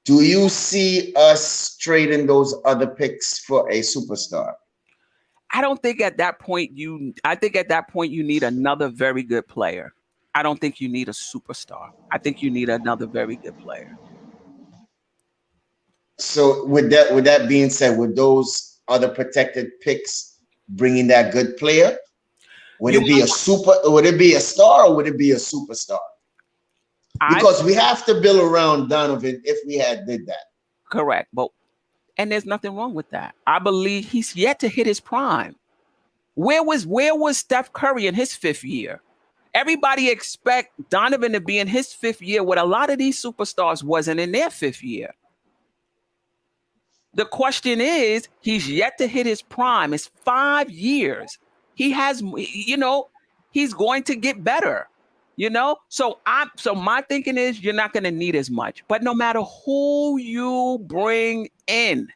do you see us trading those other picks for a superstar? I don't think at that point I think at that point you need another very good player. I don't think you need a superstar. I think you need another very good player. So with that being said, with those other protected picks bringing that good player, would You it be a super? Would it be a star or would it be a superstar? I Because we have to build around Donovan if we had did that. correct, but and there's nothing wrong with that. I believe he's yet to hit his prime. Where was Steph Curry in his 5th year? Everybody expect Donovan to be in his 5th year, what a lot of these superstars wasn't in their 5th year. The question is, he's yet to hit his prime. It's 5 years. He has, he's going to get better. So my thinking is you're not going to need as much. But no matter who you bring in,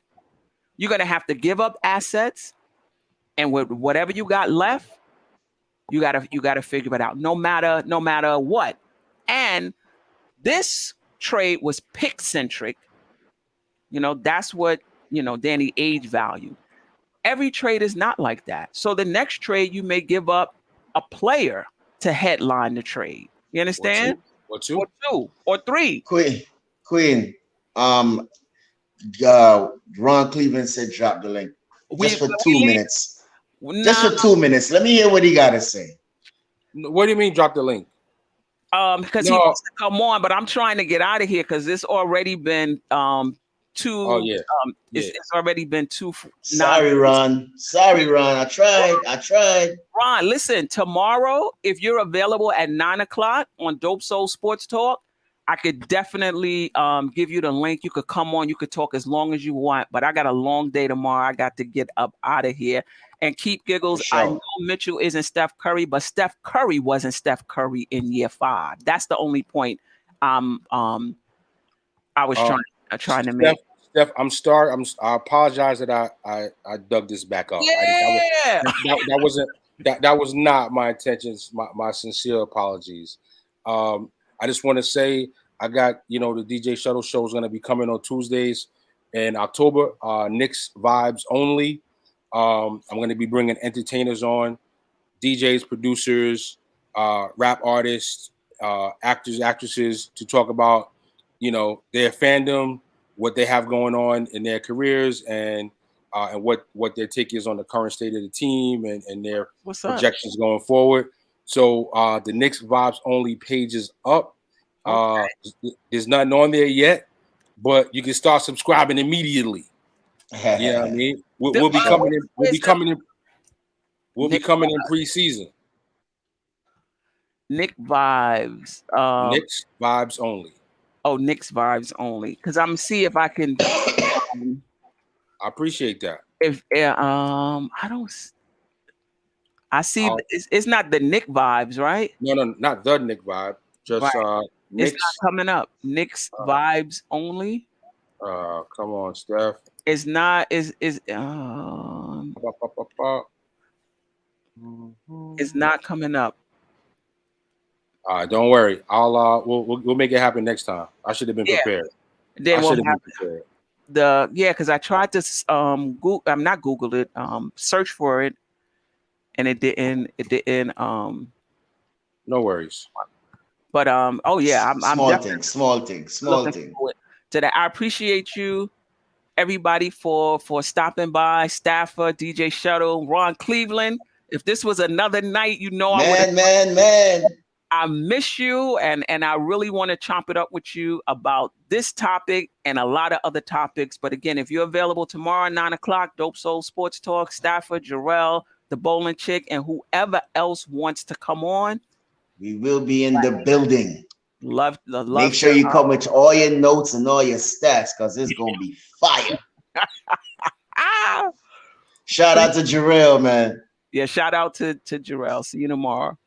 you're going to have to give up assets, and with whatever you got left, you gotta figure it out. No matter what. And this trade was pick centric. That's what Danny age value. Every trade is not like that. So the next trade you may give up a player to headline the trade. You understand? Or two. Or 3. Queen, Ron Cleveland said drop the link just for 2 minutes. Just for 2 minutes. Let me hear what he got to say. What do you mean drop the link? Because he wants to come on, but I'm trying to get out of here because it's already been too. Oh yeah. It's already been too. Sorry, Ron. I tried. Ron, listen. Tomorrow, if you're available at 9:00 on Dope Soul Sports Talk, I could definitely give you the link. You could come on. You could talk as long as you want. But I got a long day tomorrow. I got to get up out of here. And keep giggles. Sure. I know Mitchell isn't Steph Curry, but Steph Curry wasn't Steph Curry in year 5. That's the only point I was trying to make. Steph, I apologize that I dug this back up. Yeah. That was not my intentions. My sincere apologies. I just want to say I got the DJ Shuttle show is going to be coming on Tuesdays in October. Knicks vibes only. I'm going to be bringing entertainers on, DJs, producers, rap artists, actors, actresses to talk about, their fandom, what they have going on in their careers, and what their take is on the current state of the team and their projections going forward. So the Knicks Vibes Only page is up. There's nothing on there yet, but you can start subscribing immediately. You know what I mean? We'll be coming in. We'll be coming in preseason. Knicks Vibes. Knicks Vibes Only. Oh, Knicks Vibes Only. Because I'm see if I can. I appreciate that. If I don't. I see. It's not the Knick Vibes, right? No, not the Knick Vibe. Just right. Knicks. It's not coming up. Knicks Vibes Only. Come on, Steph. It's not. It's not coming up. Don't worry. I'll we'll make it happen next time. I should have been prepared. Then we'll have because I tried to Google. I'm not Googled it. Search for it, and it didn't. No worries. But small thing. Today, I appreciate you, everybody, for stopping by. Staffer, DJ Shuttle, Ron Cleveland. If this was another night, man. I miss you, and I really want to chomp it up with you about this topic and a lot of other topics. But again, if you're available tomorrow, 9:00, Dope Soul Sports Talk, Stafford, Jarrell, the bowling chick, and whoever else wants to come on. We will be in the building. Make sure you come with all your notes and all your stats, because it's gonna be fire. Shout out to Jarrell, man. Yeah, shout out to Jarrell. See you tomorrow.